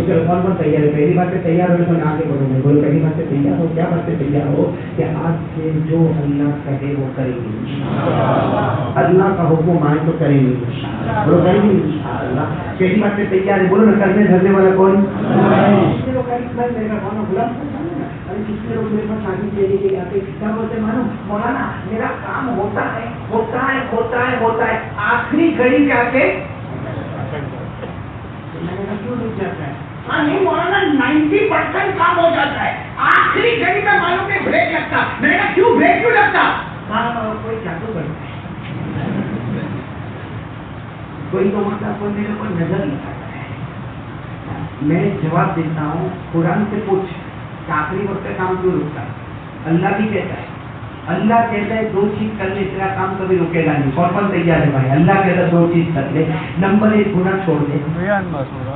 تو چلو کون کون تیار ہے؟ پہلی بات سے تیار ہو تو آگے بڑھو گے. بولو پہلی بات سے تیار ہو. کیا بات سے تیار ہو؟ کہ آج سے جو اللہ کہے وہ کریں گے. اللہ کا حکم مان تو کریں گے. بولو کریں گے انشاءاللہ. پہلی بات سے تیار ہے. بولو نا کرنے دھرنے والا کون؟ کتنے لوگ میرے پاس شادی دینے کے لیے آتے کیا بولتے مانو مولانا میرا کام ہوتا ہے آخری گھڑی جا کے کیوں نہیں جاتا ہے؟ ہاں نہیں مولانا 90% کام ہو جاتا ہے آخری گھڑی میں معلوم نہیں بریک لگتا. میں نے کہا کیوں بریک کیوں لگتا؟ کوئی جادو کرتا ہے کوئی تو مطلب کوئی میرے کو نظر لگاتا ہے. میں جواب دیتا ہوں قرآن سے پوچھ آخری وقت کا کام کیوں رکتا ہے؟ اللہ بھی کہتا ہے دو چیز کر لے تیرا کام کبھی رکے گا نہیں. کون تیار ہے بھائی؟ اللہ کہتا ہے دو چیز کر لے. نمبر 1 گناہ چھوڑ دے.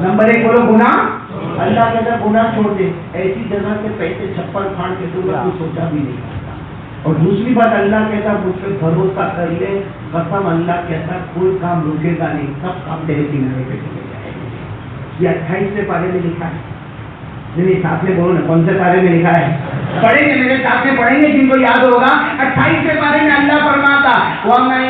نمبر 1 بولو گناہ. اللہ کہتا ہے گناہ چھوڑ دے. ایسی جگہ سے پیسے چھپڑ پھاڑ کے تو سوچا بھی نہیں کرتا. اور دوسری بات اللہ کہتا مجھ پہ بھروسہ کر لے. قسم اللہ کہتا کوئی کام رکے گا نہیں. سب کام تیرے کنارے پہ چلے جائیں گے. یہ 28 پارے میں لکھا ہے. نہیں ساتھ میں بولو نا کون سے پارے میں لکھا ہے؟ پڑھیں گے میرے ساتھ میں پڑھیں گے جن کو یاد ہوگا. 28 پارے میں اللہ فرماتا وَمَن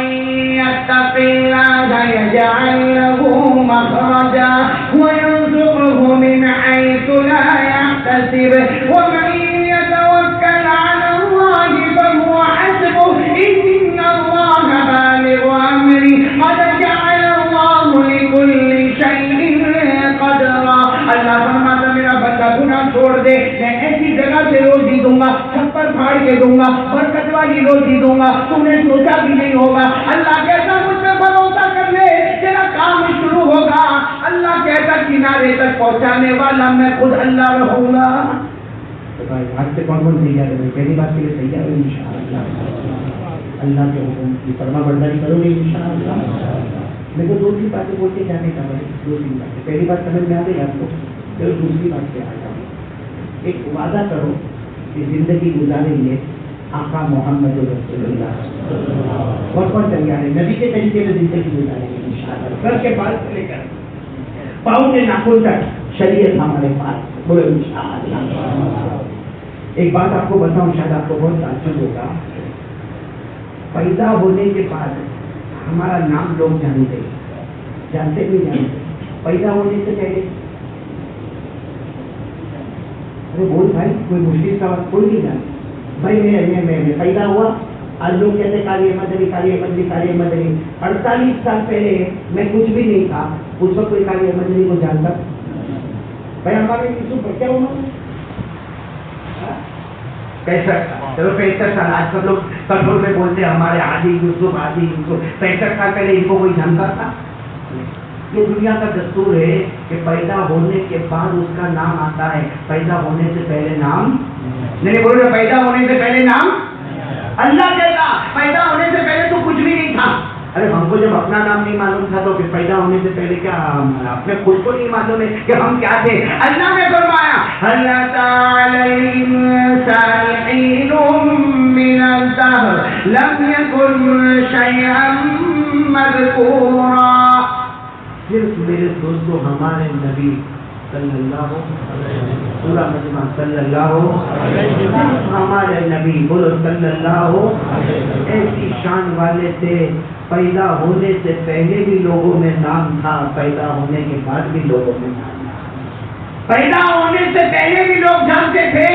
يَتَّقِ اللَّهَ يَجْعَل لَّهُ مَخْرَجًا وَيَرْزُقْهُ مِنْ حَيْثُ لَا يَحْتَسِبُ وَمَن يَتَوَكَّلْ عَلَى اللَّهِ فَهُوَ حَسْبُهُ إِنَّ اللَّهَ بَالِغُ أَمْرِهِ قَدْ جَعَلَ اللَّهُ لِكُلِّ شَيْءٍ قَدْرًا. اللہ فرماتا میرا بندہ گناہ چھوڑ دے میں ایسی جگہ سے روزی دوں گا چھپر پھاڑ کے دوں گا برکت والی روزی دوں گا تم نے سوچا بھی نہیں ہوگا. اللہ کہتا مجھ پہ بھروسہ کر لے تیرا کام شروع ہوگا. اللہ کہتا کنارے تک پہنچانے والا میں خود اللہ رہوں گا. آج سے کون تیار ہے؟ پہلی بات کے لیے تیار ہو انشاءاللہ. اللہ کے حکم کی فرما برداری کرو گے انشاءاللہ. میرے کو 2-3 باتیں بول کے جانے کا بھائی. 2-3 باتیں. پہلی بات سمجھ میں آ گئی آپ کو. پھر دوسری بات پہ آ جاؤں. ایک وعدہ کرو کہ زندگی گزاریں گے آقا محمد رسول اللہ. کون تیار ہے؟ نبی کے طریقے میں زندگی گزاریں گے انشاءاللہ. سر کے بال سے لے کر پاؤں کے ناخن تک شریعت ہمارے پاس. بولو انشاءاللہ. ایک بات آپ کو بتاؤں شاید آپ کو بہت تعجب ہوگا. پیدا ہونے کے بعد ہمارا نام لوگ جانتے بھی جانتے. پیدا ہونے سے پہلے بول بھائی کوئی مشکل سوال کوئی نہیں جانتا. بھائی میں پیدا ہوا آج لوگ کہتے کالی احمد علی. 48 سال پہلے میں کچھ بھی نہیں تھا. اس وقت کوئی کالی احمد علی کو جانتا بھائی ہمارے کیا انہوں نے 65 سال. آج سب لوگ کنٹرول میں بولتے ہمارے عادی یوسف 65 سال پہلے ان کو کوئی جانتا تھا. یہ دنیا کا دستور ہے کہ پیدا ہونے کے بعد اس کا نام آتا ہے. پیدا ہونے سے پہلے نام نہیں. بولو پیدا ہونے سے پہلے نام. اللہ کہتا پیدا ہونے سے پہلے تو کچھ بھی نہیں تھا. ارے ہم کو جب اپنا نام نہیں معلوم تھا تو پھر پیدا ہونے سے پہلے کیا اپنے خود کو نہیں معلوم ہے کہ ہم کیا تھے. اللہ نے فرمایا اللہ تعالی صالحین من الدهر لم يكن شيئا مذکورا. صرف میرے دوستو ہمارے نبی صلی اللہ پورا مجمع صلی اللہ ہمارے نبی بولو صلی اللہ ایسی شان والے تھے. پیدا ہونے سے پہلے بھی لوگوں میں نام تھا. پیدا ہونے کے بعد بھی لوگوں میں نام تھا. پیدا ہونے سے پہلے بھی لوگ جانتے تھے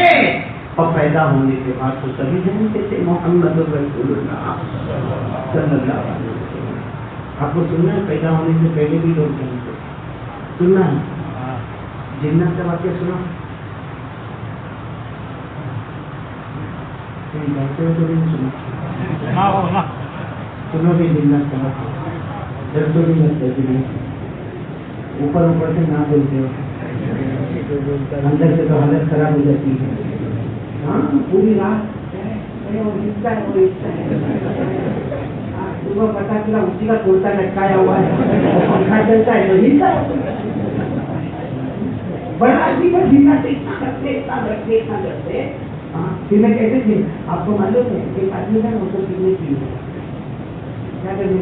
اور پیدا ہونے کے بعد تو سبھی جانتے تھے محمد رسول اللہ صلی اللہ علیہ وسلم. آپ کو سننا ہے پیدا ہونے سے پہلے بھی لوگ جانتے سننا ہے. جنت کا واقعہ سنا جانتے ہو تو نہیں سنا سنو بھی جنت کا واقعہ. ڈر تو نہیں لگتا اوپر سے نہ بولتے ہو اندر سے تو حالت خراب ہو جاتی ہے. ہاں پوری رات صبح پتا چلا اسی کا کرتا لٹکایا ہوا ہے پنکھا چلتا ہے تو ہلتا بڑا عجیب ہے. پھر میں کہتے تھے آپ کو معلوم ہے ایک آدمی کا اس کو سیکھنے کی کیا کرنے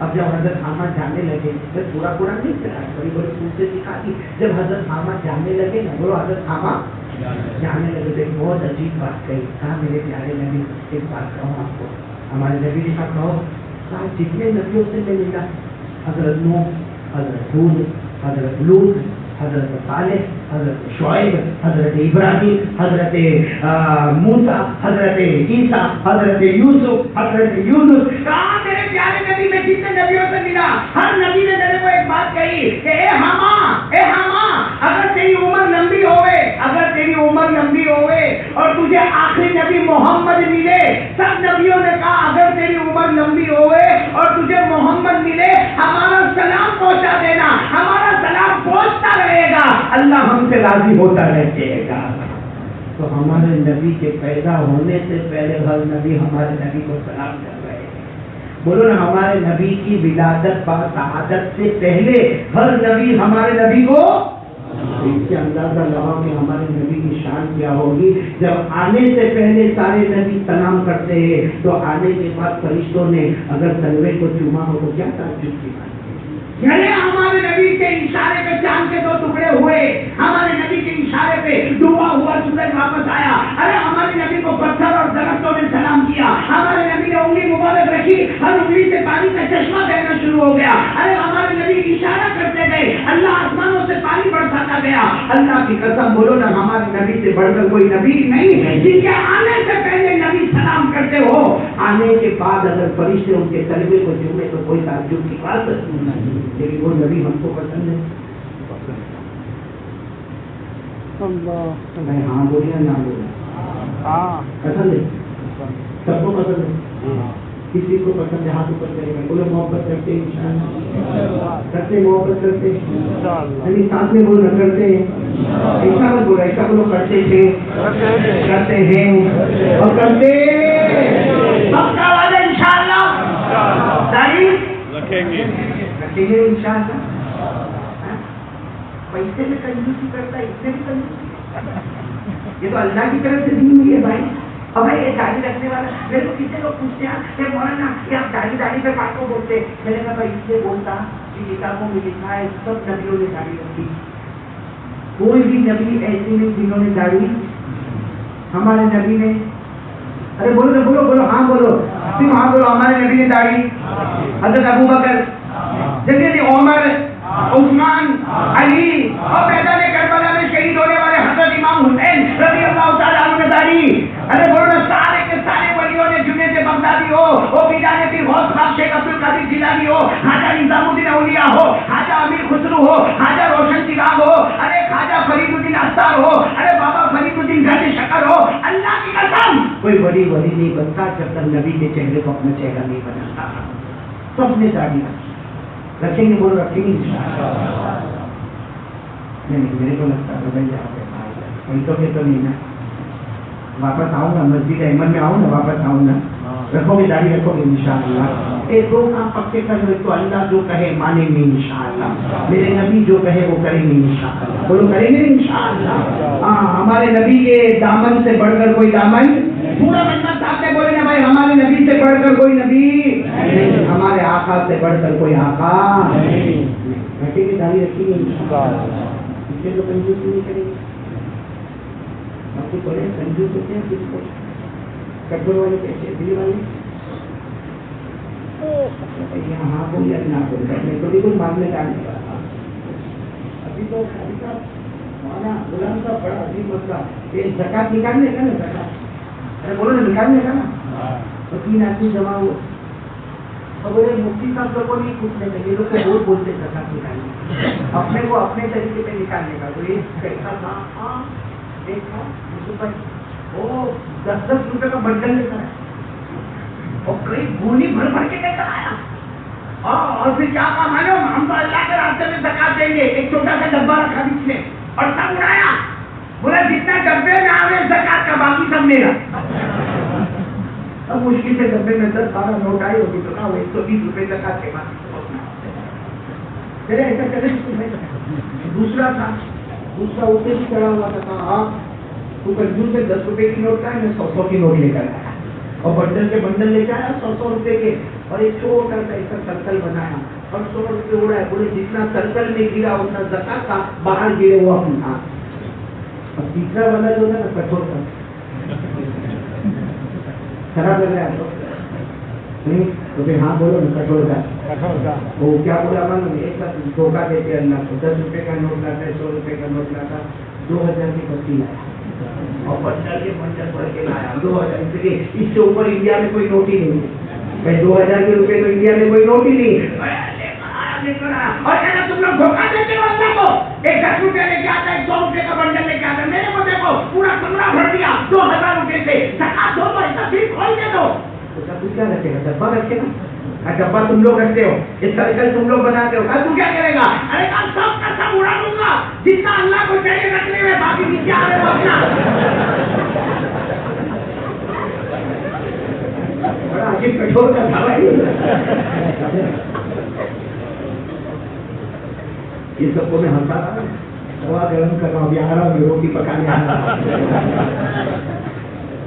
اب جب حضرت حامد جاننے لگے، میں پورا نہیں چلا، بڑی بڑی سور سے سکھا دی، جب حضرت حامد جاننے لگے نا، بولو حضرت حامد جاننے لگے تو ایک بہت عجیب بات کہی، کہا میرے پیارے نبی ایک بات کہوں آپ کو، ہمارے نبی نے کہا کہو، جتنے نبیوں سے میں ملا، حضرت نوح، حضرت ہود، حضرت لوط، حضرت صالح، حضرت شعیب، حضرت ابراہیم، حضرت موسیٰ، حضرت عیسیٰ، حضرت یوسف، حضرت یونس، کہا میرے پیارے نبی میں جتنے نبیوں سے ملا، ہر نبی نے میرے کو ایک بات کہی کہ اے حما، اگر تیری عمر لمبی ہوئے، اگر تیری عمر لمبی ہوئے اور تجھے آخری نبی محمد ملے، سب نبیوں نے کہا اگر تیری عمر لمبی ہوئے اور تجھے محمد ملے، ہمارا سلام پہنچا دینا، ہمارا سلام پہنچتا رہے گا، اللہ ہم سے راضی ہوتا رہے گا۔ تو ہمارے نبی کے پیدا ہونے سے پہلے ہر نبی ہمارے نبی کو سلام کر رہے ہیں، بولو نا، ہمارے نبی کی ولادت با شہادت سے پہلے ہر نبی ہمارے نبی کو، اس سے اندازہ لگاؤ کہ ہمارے نبی کی شان کیا ہوگی۔ جب آنے سے پہلے سارے نبی سلام کرتے ہیں تو آنے کے بعد فرشتوں نے اگر تلوے کو چوما ہو تو کیا تعجب کی بات ہے؟ یعنی ہمارے نبی کے اشارے پہ چاند کے 2 ٹکڑے ہوئے، ہمارے نبی کے اشارے پہ ڈوبا ہوا سورج واپس آیا، ارے ہمارے نبی کو پتھر اور درختوں نے سلام کیا، ہمارے نبی نے انگلی مبارک رکھی، ہر انگلی سے پانی کا چشمہ بہنا شروع ہو گیا، ارے ہمارے نبی اشارہ کرتے گئے، اللہ آسمانوں سے پانی برساتا گیا۔ اللہ کی قسم بولو نا، ہمارے نبی سے بڑھ کر کوئی نبی نہیں، جن کے آنے سے پہلے نبی سلام کرتے ہو، آنے کے بعد اگر فرشتے ان کے تلوے کو چومے تو کوئی تعجب کی بات نہیں، لیکن وہ نبی ہم کو پسند ہے۔ میں ہاں بولیا نہ بولیا، پسند ہے، سب کو پسند ہے، کسی کو پسند ہے ہاتھ اوپر کرے گا، بولو محبت کرتے ہیں انشاءاللہ، کرتے محبت کرتے یعنی ساتھ میں بولنا کرتے ہیں، ایسا مت بولا، ایسا بولو کرتے تھے، کرتے ہیں اور کرتے پکا والے انشاءاللہ تعریف رکھیں گے انشاءاللہ۔ پیسے میں کنجوسی کرتا ہے، اس سے بھی کنجوسی، یہ تو اللہ کی طرف سے دی ہوئی ہے بھائی۔ اب بھائی یہ داڑھی رکھنے والا، میرے کو کتنے لوگ پوچھتے ہیں کہ مولانا یہ آپ داڑھی پہ بات کو بولتے، میں نے کہا بھائی اس سے بولتا کہ کتابوں میں لکھا ہے سب نبیوں نے داڑھی رکھی، کوئی بھی نبی ایسے نہیں جنہوں نے داڑھی، ہمارے نبی نے، ارے بولو بولو بولو ہاں بولو، تم ہاں بولو، ہمارے نبی نے داڑھی، حضرت ابو بکر، جیسے عمر، عثمان، علی اور میدان کربلا میں شہید ہونے والے حضرت امام حسین رضی اللہ تعالیٰ عنہ نے داڑھی، ارے بولو نا، سارے کے سارے ولیوں نے، جنید بغدادی ہو، وہ بیدان پیر غوث خاص شیخ عبد القادر جیلانی ہو، خواجہ نظام الدین اولیاء ہو، خواجہ امیر خسرو ہو، خواجہ روشن چراغ ہو، ارے خواجہ فرید الدین اتار ہو، ارے بابا فرید الدین گھر شکر ہو، اللہ کی قسم کوئی ولی نہیں بنتا جب تک نبی کے چہرے کو اپنا چہرہ نہیں بناتا۔ سب نے داڑھی رکھیں گے، بولو رکھیں گے نہیں، میرے کو لگتا ہے بھائی وہی تو کہ تو نہیں نا، واپس آؤں گا مسجد احمد میں، آؤں نا واپس آؤں گا، رکھو گے داڑھی، رکھو گے انشاءاللہ۔ ایک دو کام پکے کر لے تو اللہ جو کہے مانیں گے انشاءاللہ، میرے نبی جو کہے وہ کریں گے انشاءاللہ، بولو کریں گے انشاءاللہ۔ ہاں، ہمارے نبی کے دامن سے بڑھ کر کوئی دامن، پورا مجمع صاحب نے بولے نا بھائی ہمارے نبی سے بڑھ کر کوئی نبی، ہمارے آقا سے بڑھ کر کوئی آقا رکھیں گے، داڑھی رکھیں گے انشاءاللہ، اس سے تو کنجوسی نہیں کریں گے۔ آپ کو بڑے کنجوس ہوتے ہیں، کس کو کٹور والے کیسے دل والے، ہاں بول یا نہ بول، میں تو بالکل ماننے کا نہیں کرتا۔ ابھی تو غلام کا بڑا عظیم مسئلہ یہ زکات نکالنے کا نا، زکات، ارے بولو نا نکالنے کا نا، تو 3 آدمی جمع ہو اور بولے مفتی صاحب کو نہیں پوچھنے کا، یہ لوگ تو بہت بولتے زکات نکالنے، اپنے کو اپنے طریقے پہ نکالنے کا، تو یہ کیسا تھا، ہاں دیکھا وہ 10-10 روپے کا بنڈل لے کر آیا اور کئی گونی بھر کے لے کر آیا، اور پھر کیا کہا معلوم، ہم تو اللہ کے راستے میں زکات دیں گے، ایک چھوٹا سا ڈبہ رکھا بیچ میں اور سب اڑایا، بولا جتنا ڈبے میں آ رہے زکات کا باقی سب میرا۔ اب مشکل سے ڈبے میں 10-12 نوٹ آئے ہوگی تو کہا 120 روپے زکات کے بعد ایسا چلے۔ دوسرا تھا، دوسرا اوپر بھی چڑھا ہوا تھا، کہا ہاں تو کنجوس سے 10 روپے کی نوٹ کا ہے، میں 100 کی نوٹ لے کر آیا، اور بنڈل کے بنڈل لے کے آیا 100 روپے کے, اور ایک چھوٹا سا ایسا سرکل بنایا اور 100 روپے اڑا ہے. بولے جتنا سرکل میں گرا اتنا زکات تھا, باہر گرے وہ اپنا. اور تیسرا والا جو ہے نا کٹور کا خراب لگ رہا ہے نہیں تو پھر ہاں بولو نا کٹور کا. وہ کیا بولا معلوم, ایک ساتھ دھوکہ دیتے اللہ کو. 10 روپے کا نوٹ لاتا ہے, 100 روپے کا نوٹ لاتا, 2000 کی بتی لایا اور بنڈل کے بنڈل بھر کے لایا 2000. اس سے اوپر انڈیا میں کوئی نوٹ ہی نہیں ہے. 2000 کے روپے تو انڈیا میں کوئی نوٹ ہی نہیں ہے. اور کہنا تم لوگ دھوکہ دیتے ہو اللہ کو. 10 روپے لے کے آتا ہے, 100 روپے کا بنڈل لے کے آتا ہے. میرے کو دیکھو پورا کمرہ بھر دیا 2000 روپے سے. زکات دو تو ایسا پھر کھول دے دو. تو کیا رکھے گا, ڈبہ رکھے گا. ڈبہ تم لوگ رکھتے ہو, اس سرکل تم لوگ بناتے ہو, تو کیا کرے گا؟ ارے کام سب کا سب اڑا دوں گا. جتنا اللہ کو چاہیے رکھنے میں, باقی نیچے آ رہے ہو اپنا. بڑا عجیب کٹور کا تھا بھائی. یہ سب کو میں ہنسا رہا, دوا گرم کر رہا ہوں, ابھی آ رہا ہوں, روٹی پکانے آ رہا ہوں.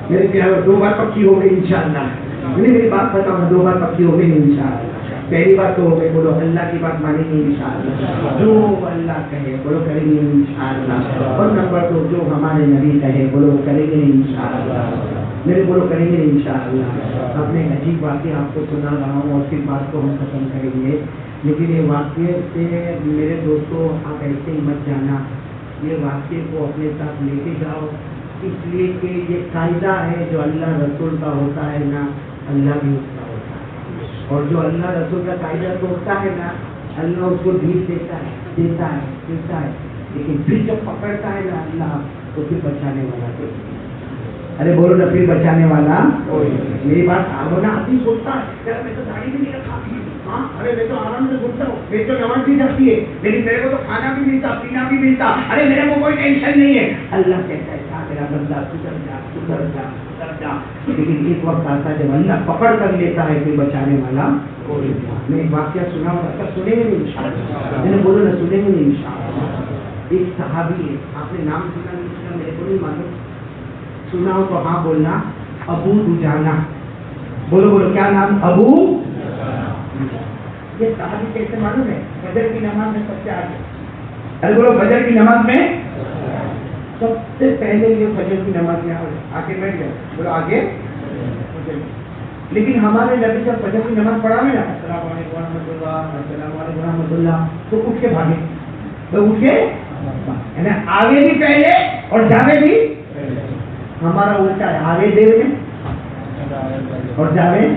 میرے پیارے 2 بار پکی ہو گئی انشاءاللہ. میری بات بتاؤں, 2 بار پکی ہو گئی انشاءاللہ. پہلی بات تو ہو گئی, بولو اللہ کی بات مانیں گے انشاءاللہ. جو اللہ کہے بولو کریں گے انشاءاللہ. اور نمبر 2, جو ہمارے نبی کہے بولو کریں گے انشاءاللہ. میرے بولو کریں گے انشاءاللہ. اب میں عجیب واقعہ آپ کو سنا رہا ہوں اور پھر بات کو ہم ختم کریں گے. لیکن یہ واقعے سے میرے دوستوں آپ ایسے ہی مت جانا. یہ واقعے کو اپنے ساتھ لے کے جاؤ, اس لیے کہ یہ قاعدہ ہے جو اللہ رسول کا ہوتا ہے نا, اللہ بھی اس کا ہوتا ہے. اور جو اللہ رسول کا قاعدہ توڑتا ہے نا, اللہ اس کو بھیج دیتا ہے. لیکن پھر جب پکڑتا ہے نا اللہ, تو پھر بچانے والا کوئی. ارے بولو نا, پھر بچانے والا. میری بات ہونا آدمی سوچتا ہے میں تو داڑھی بھی نہیں رکھا, ہاں ارے میں تو آرام سے گھومتا ہوں, میری تو نماز بھی جاتی ہے, لیکن میرے کو تو کھانا بھی ملتا, پینا بھی ملتا, ارے میرے کو کوئی ٹینشن نہیں ہے. اللہ کہتا ہے میرا بندہ سدھر جا. لیکن ایک وقت آتا ہے جب اللہ پکڑ کر لیتا ہے, پھر بچانے والا. میں ایک واقعہ سنا ہوں, سنیں گے نہیں انشاءاللہ. میں نے بولو نا سنیں گے نہیں انشاءاللہ. ایک صحابی ہے, آپ نے نام سنا نہیں سنا میرے کو نہیں معلوم, سنا ہو تو ہاں بولنا. ابو دجانہ. بولو کیا نام؟ ابو. یہ صحابی کیسے معلوم ہے؟ فجر کی نماز میں سب سے آگے. ارے بولو فجر کی نماز میں سب سے پہلے یہ فجر کی نماز میں آگے بیٹھ گئے. بولو آگے. لیکن ہمارے نبی جب فجر کی نماز پڑھا میں نا, السلام علیکم ورحمۃ اللہ, السلام علیکم ورحمۃ اللہ, تو اٹھ کے بھاگے. تو اٹھ کے یعنی آگے بھی پہلے اور جاوے بھی. ہمارا الٹا ہے, آگے دیر میں اور جاوے.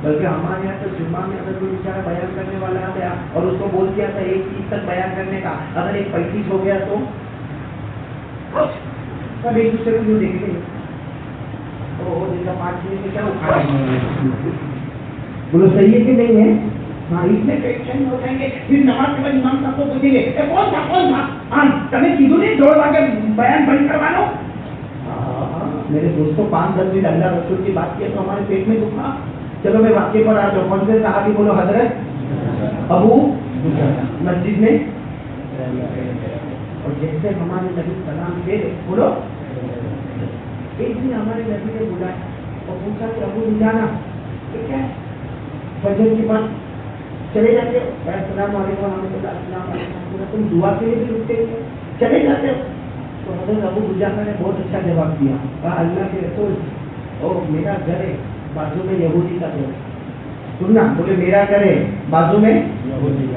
بلکہ ہمارے یہاں تو جمعہ میں اگر کوئی بیچارہ بیان کرنے والا آ گیا اور اس کو بول دیا تھا 1 چیز تک بیان کرنے کا, اگر 1:35 ہو گیا تو سب ایک دوسرے کو کیوں دیکھیں گے؟ دن کا 5 منٹ میں کیا اٹھا بولو صحیح ہے کہ نہیں ہے؟ ہاں, اس میں ٹینشن ہو جائیں گے. پھر نماز کے بعد امام صاحب کو پوچھیں گے کون تھا ہاں تمہیں سیدھو نہیں دوڑ کے بیان بند کروا لو. میرے دوستوں 5-10 منٹ اللہ رسول کی بات کیا تو ہمارے پیٹ میں دکھا. چلو میں واقعے پر آ جاؤں. کون سے صحابی بولو؟ حضرت ابو مسجد میں. اور جیسے ہمارے نبی سلام دے بولو, ایک دن ہمارے نبی نے بلایا اور پوچھا کہ ابو جانا تو کیا فجر کے بعد چلے جاتے ہو؟ السلام علیکم ورحمۃ اللہ, السلام علیکم. تم دعا کے لیے بھی رکتے ہو, چلے جاتے ہو؟ تو حضرت ابو بجانا نے بہت اچھا جواب دیا. کہا اللہ کے رسول, او میرا گھر ہے بازو میں یہودی کا گھر ہے. سننا, بولے میرا گھر ہے بازو میں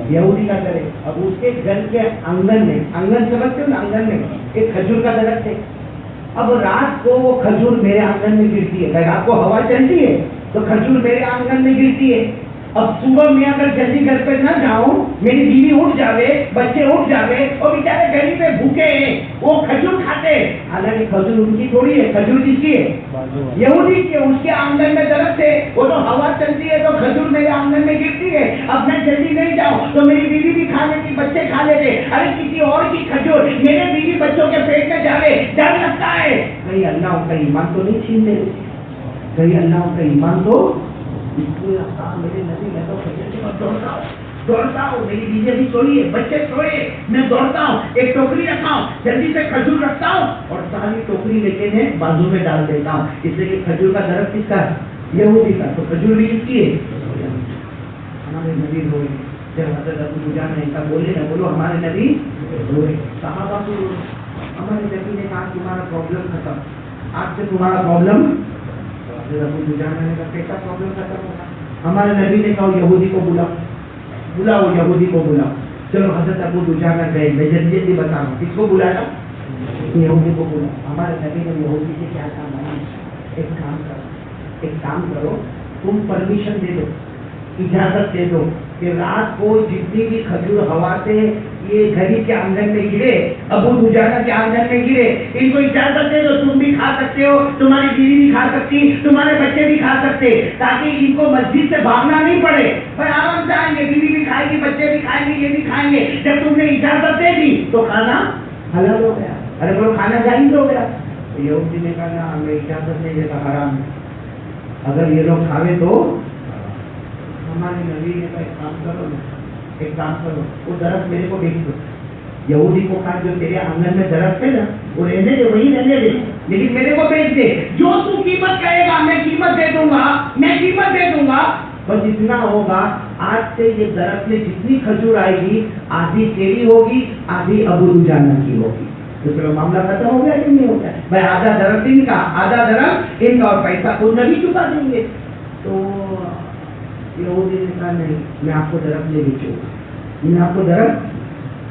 یہودی کا گھر ہے. اب اس کے گھر کے آنگن میں, آنگن سمجھتے ہو نا, آنگن میں ایک کھجور کا درخت ہے. اب رات کو وہ کھجور میرے آنگن میں گرتی ہے. رات کو ہوا چلتی ہے تو کھجور میرے آنگن میں گرتی ہے. اب صبح میں اگر جلدی گھر پہ نہ جاؤں, میری بیوی اٹھ جاوے, بچے اٹھ جاوے, اور بیچارے گلی پہ بھوکے ہیں, وہ کھجور کھاتے. حالانکہ کھجور ان کی تھوڑی ہے, کھجور کس کی ہے؟ یہودی کی. اس کے آنگن میں درخت ہے, وہ تو ہوا چلتی ہے تو کھجور میرے آنگن میں گرتی ہے. اب میں جلدی نہیں جاؤں تو میری بیوی بھی کھا لیتی, بچے کھا لیتے. ارے کسی اور کی کھجور میرے بیوی بچوں کے پیٹ میں جاوے, ڈر لگتا ہے کہیں اللہ ان کا ایمان تو نہیں چھین لے, کہیں اللہ ان کا ایمان تو. میرے نبی میں تو فجر کے بعد دوڑتا ہوں, میری بیوی ابھی سوئی ہے, بچے سوئے, میں دوڑتا ہوں, ایک ٹوکری رکھتا ہوں, جلدی سے کھجور رکھتا ہوں اور ساری ٹوکری لے کے میں بازو میں ڈال دیتا ہوں, اس لیے کہ کھجور کا درخت کس کا ہے؟ یہودی کا, تو کھجور بھی کس کی ہے؟ ہمارے نبی روئے. جب حضرت ابو دجانہ نے ایسا بولے نا, بولو ہمارے نبی روئے, صحابہ کو روئے. ہمارے نبی نے کہا تمہارا پرابلم ختم, آج سے تمہارا پرابلم. حضرت ابو دجانہ نے کہا کیسا پرابلم ختم ہوگا؟ ہمارے نبی نے کہا یہودی کو بلاؤ, یہودی کو بلاؤ. چلو حضرت ابو دجانہ گئے, میں جلدی بتا رہا ہوں کس کو بلایا؟ یہودی کو بلاؤ. ہمارے نبی نے یہودی سے کیا کہا؟ ایک کام کرو, تم پرمیشن دے دو, اجازت دے دو کہ رات کو جتنی بھی کھجور ہوا سے یہ گھڑی کے آنگن میں گرے, ابو دجانہ کے آنگن میں گرے, ان کو اجازت دے دو, تم بھی کھا سکتے ہو, تمہاری بیوی بھی کھا سکتی, تمہارے بچے بھی کھا سکتے, تاکہ ان کو مسجد سے بھاگنا نہیں پڑے. پر آرام سے آئیں گے, بیوی بھی کھائے گی, بچے بھی کھائیں گے, یہ بھی کھائیں گے. جب تم نے اجازت دے دی تو کھانا حلال ہو گیا. ارے بولو کھانا جائز ہو گیا. یہودی نے کہا ہمیں اجازت نہیں دیتا, حرام ہے, اگر یہ لوگ کھاوے تو. ہمارے نبی نے کہا ایک کام کرو, وہ درخت میرے کو بیچ دو. یہودی کو کہا جو تیرے آنگن میں درخت ہے نا وہ رہنے دے, وہی رہنے دے, لیکن میرے کو بیچ دے. جو تو قیمت کہے گا میں قیمت دے دوں گا, بس اتنا ہوگا, آج سے یہ درخت میں جتنی کھجور آئے گی آدھی تیری ہوگی, آدھی ابو دجانہ کی ہوگی. تو چلو معاملہ ختم ہو گیا کہ نہیں ہو گیا؟ بھائی آدھا درخت ان کا, آدھا درخت ان کا, اور پیسہ خود نبی چکا دیں گے. تو یہودی نے کہا نہیں, میں آپ کو درخت نہیں بیچوں گا, میں آپ کو درخت.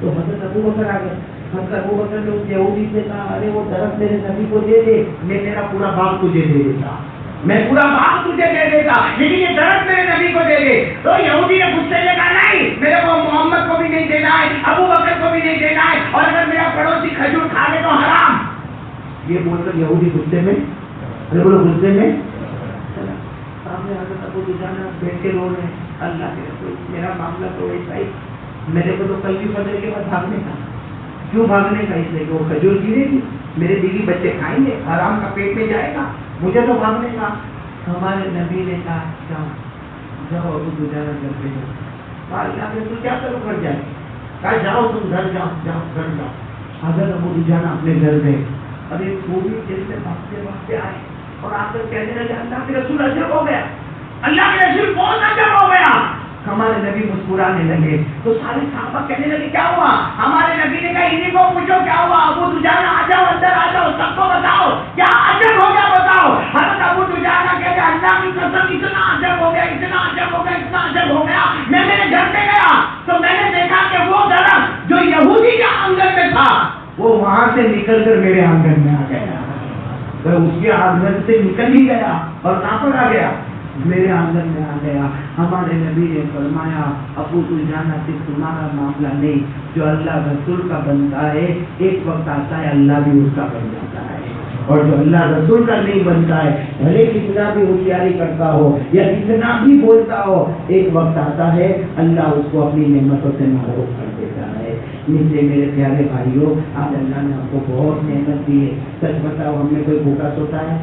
تو حضرت ابو بکر آ گئے. حضرت ابو بکر نے اس یہودی سے کہا ارے وہ درخت میرے نبی کو دے دے, میں تیرا پورا باغ تجھے دے دیتا, میں پورا باغ تجھے دے دیتا, لیکن یہ درخت میرے نبی کو دے دے. تو یہودی نے غصے سے کہا نہیں, میرے کو محمد کو بھی نہیں دینا ہے, ابو بکر کو بھی نہیں دینا ہے, اور اگر میرا پڑوسی کھجور کھا لے تو حرام. یہ بول کر یہودی غصے میں, ارے بولو غصے میں, سامنے حضرت ابو دجانہ بیٹھ کے رو رہے ہیں. اللہ کے رسول میرا معاملہ تو ایسا ہی, میرے کو تو کل بھی فجر کے بعد بھاگنے کا. کیوں بھاگنے کا؟ اس لیے کہ وہ کھجور گرے گی, میرے بیوی بچے کھائیں گے, آرام کا پیٹ میں جائے گا, مجھے تو بھاگنے کا. ہمارے نبی نے کہا جاؤ ابو دجانہ گھر پہ جاؤ. اللہ کے رسول کیا کرو گھر جائے, کہا جاؤ تم گھر جاؤ, گھر جاؤ. حضرت ابو دجانہ اپنے گھر گئے. ابھی پوری دیر سے بھاگتے آئے اور آ کر کہنے لگے اللہ کے رسول عجب ہو گیا, اللہ کے رسول بہت عجب ہو گیا. ہمارے نبی مسکرانے لگے تو سارے صحابہ کہنے لگے کیا ہوا؟ ہمارے نبی نے کہا انہیں کو پوچھو کیا ہوا, ابو دجانہ آ جاؤ, اندر آ جاؤ, سب کو بتاؤ کیا عجب ہو گیا, بتاؤ. حضرت ابو دجانہ کہتے اللہ کی قسم اتنا عجب ہو گیا, اتنا عجب ہو گیا, اتنا عجب ہو گیا. میں میرے گھر پہ گیا تو میں نے دیکھا کہ وہ درخت جو یہودی کے آنگن میں تھا وہ وہاں سے نکل کر میرے آنگن میں آ گیا. اس کے آنگن سے نکل ہی گیا اور کہاں پر آ گیا؟ میرے آنگن میں آ گیا. ہمارے نبی نے فرمایا ابو دجانہ صرف تمہارا معاملہ نہیں, جو اللہ رسول کا بنتا ہے ایک وقت آتا ہے اللہ بھی اس کا بن جاتا ہے, اور جو اللہ رسول کا نہیں بنتا ہے بھلے کتنا بھی ہوشیاری کرتا ہو یا کتنا بھی بولتا ہو, ایک وقت آتا ہے اللہ اس کو اپنی نعمتوں سے محروم کر دیتا ہے. اس لیے میرے پیارے بھائیوں, آج اللہ نے ہم کو بہت نعمت دی ہے. سچ بتاؤ ہم میں کوئی بھوکا سوتا ہے؟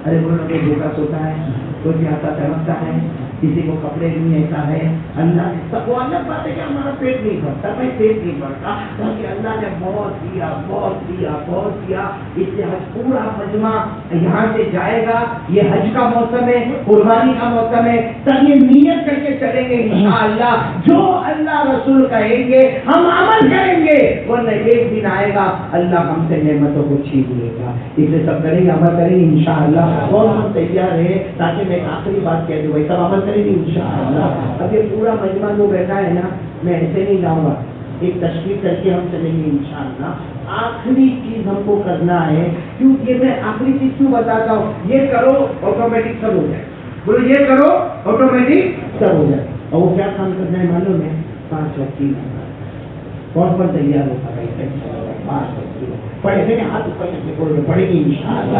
ارے بولو کوئی بھوکا سوتا ہے؟ کوئی پیاسا تڑپتا ہے؟ کسی کو کپڑے نہیں ایسا ہے؟ اللہ نے سب کو الگ بات ہے کہ ہمارا پیٹ نہیں بھرتا, بھائی پیٹ نہیں بھرتا کیونکہ اللہ نے بہت دیا, بہت دیا, بہت دیا. اس سے حج پورا مجمع یہاں سے جائے گا. یہ حج کا موسم ہے, قربانی کا موسم ہے, تب یہ نیت کر کے چلیں گے انشاءاللہ. جو اللہ رسول کہیں گے ہم عمل کریں گے, ورنہ ایک دن آئے گا اللہ ہم سے نعمتوں کو چھین لے گا. اس لیے سب کریں گے, عمل کریں گے انشاءاللہ. اور ہم تیار ہیں تاکہ میں آخری بات کہہ دوں, سب عمل کریں گے انشاءاللہ. اب یہ پورا مجمع جو بیٹھا ہے نا, میں ایسے نہیں جاؤں گا, ایک تشریح کر کے ہم چلیں گے انشاءاللہ. آخری چیز ہم کو کرنا ہے, کیونکہ میں آخری چیز کیوں بتاتا ہوں, یہ کرو آٹومیٹک سب ہو جائے. بولو یہ کرو آٹومیٹک سب ہو جائے. اور وہ کیا کام کرنا ہے معلوم ہے؟ 5 وقت کی نماز. کون پر تیار ہوتا ہے؟ 5 وقت کی پڑھے تھے, ہاتھ اوپر پڑھے گی انشاءاللہ,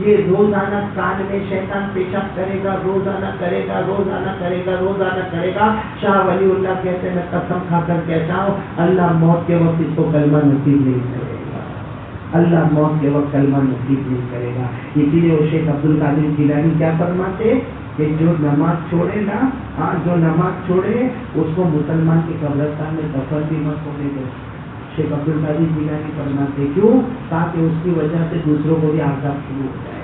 یہ روزانہ کان میں شیطان پیشاب کرے گا، روزانہ کرے گا، روزانہ کرے گا، روزانہ کرے گا. شاہ ولی اللہ کہتے ہیں میں قسم کھا کر کہتا ہوں اللہ موت کے وقت اس کو کلمہ نصیب نہیں کرے گا. اللہ موت کے وقت کلمہ نصیب نہیں کرے گا. اسی لیے وہ شیخ عبد القادر جیلانی کیا فرماتے کہ جو نماز چھوڑے نا، جو نماز چھوڑے اس کو مسلمان کے قبرستان میں دفن بھی مت ہونے دو. شیخ عبد القادر جیلانی فرماتے کیوں؟ تاکہ اس کی وجہ سے دوسروں کو بھی عذاب شروع ہو جائے.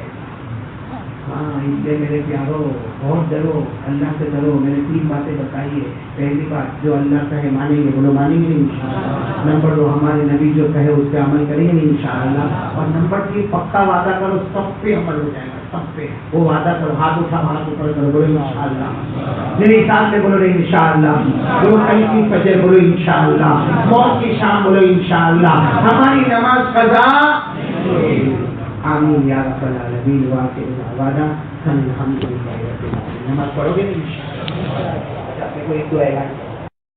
ہاں اس لیے میرے پیارو بہت ڈرو، اللہ سے ڈرو. میں نے 3 باتیں بتائی ہے. پہلی بات جو اللہ کہے مانیں گے، بولو مانیں گے انشاءاللہ. نمبر 2 ہمارے نبی جو کہے اس پہ عمل کریں گے انشاءاللہ. اور نمبر 3 پکا وعدہ کرو سب پہ عمل ہو جائے گا، سب پہ. وہ وعدہ کرو، ہاتھ اٹھا ہاتھ اوپر کرو، بولو انشاءاللہ. میرے ساتھ میں بولو انشاءاللہ. بولو کل کی فجر بولو انشاءاللہ. موت کی شام بولو انشاءاللہ. ہماری نماز قضا آمین یا رب العالمین. واقع دعوانا الحمدللہ. نماز پڑھو گے انشاءاللہ. اچھا کوئی دعا ہے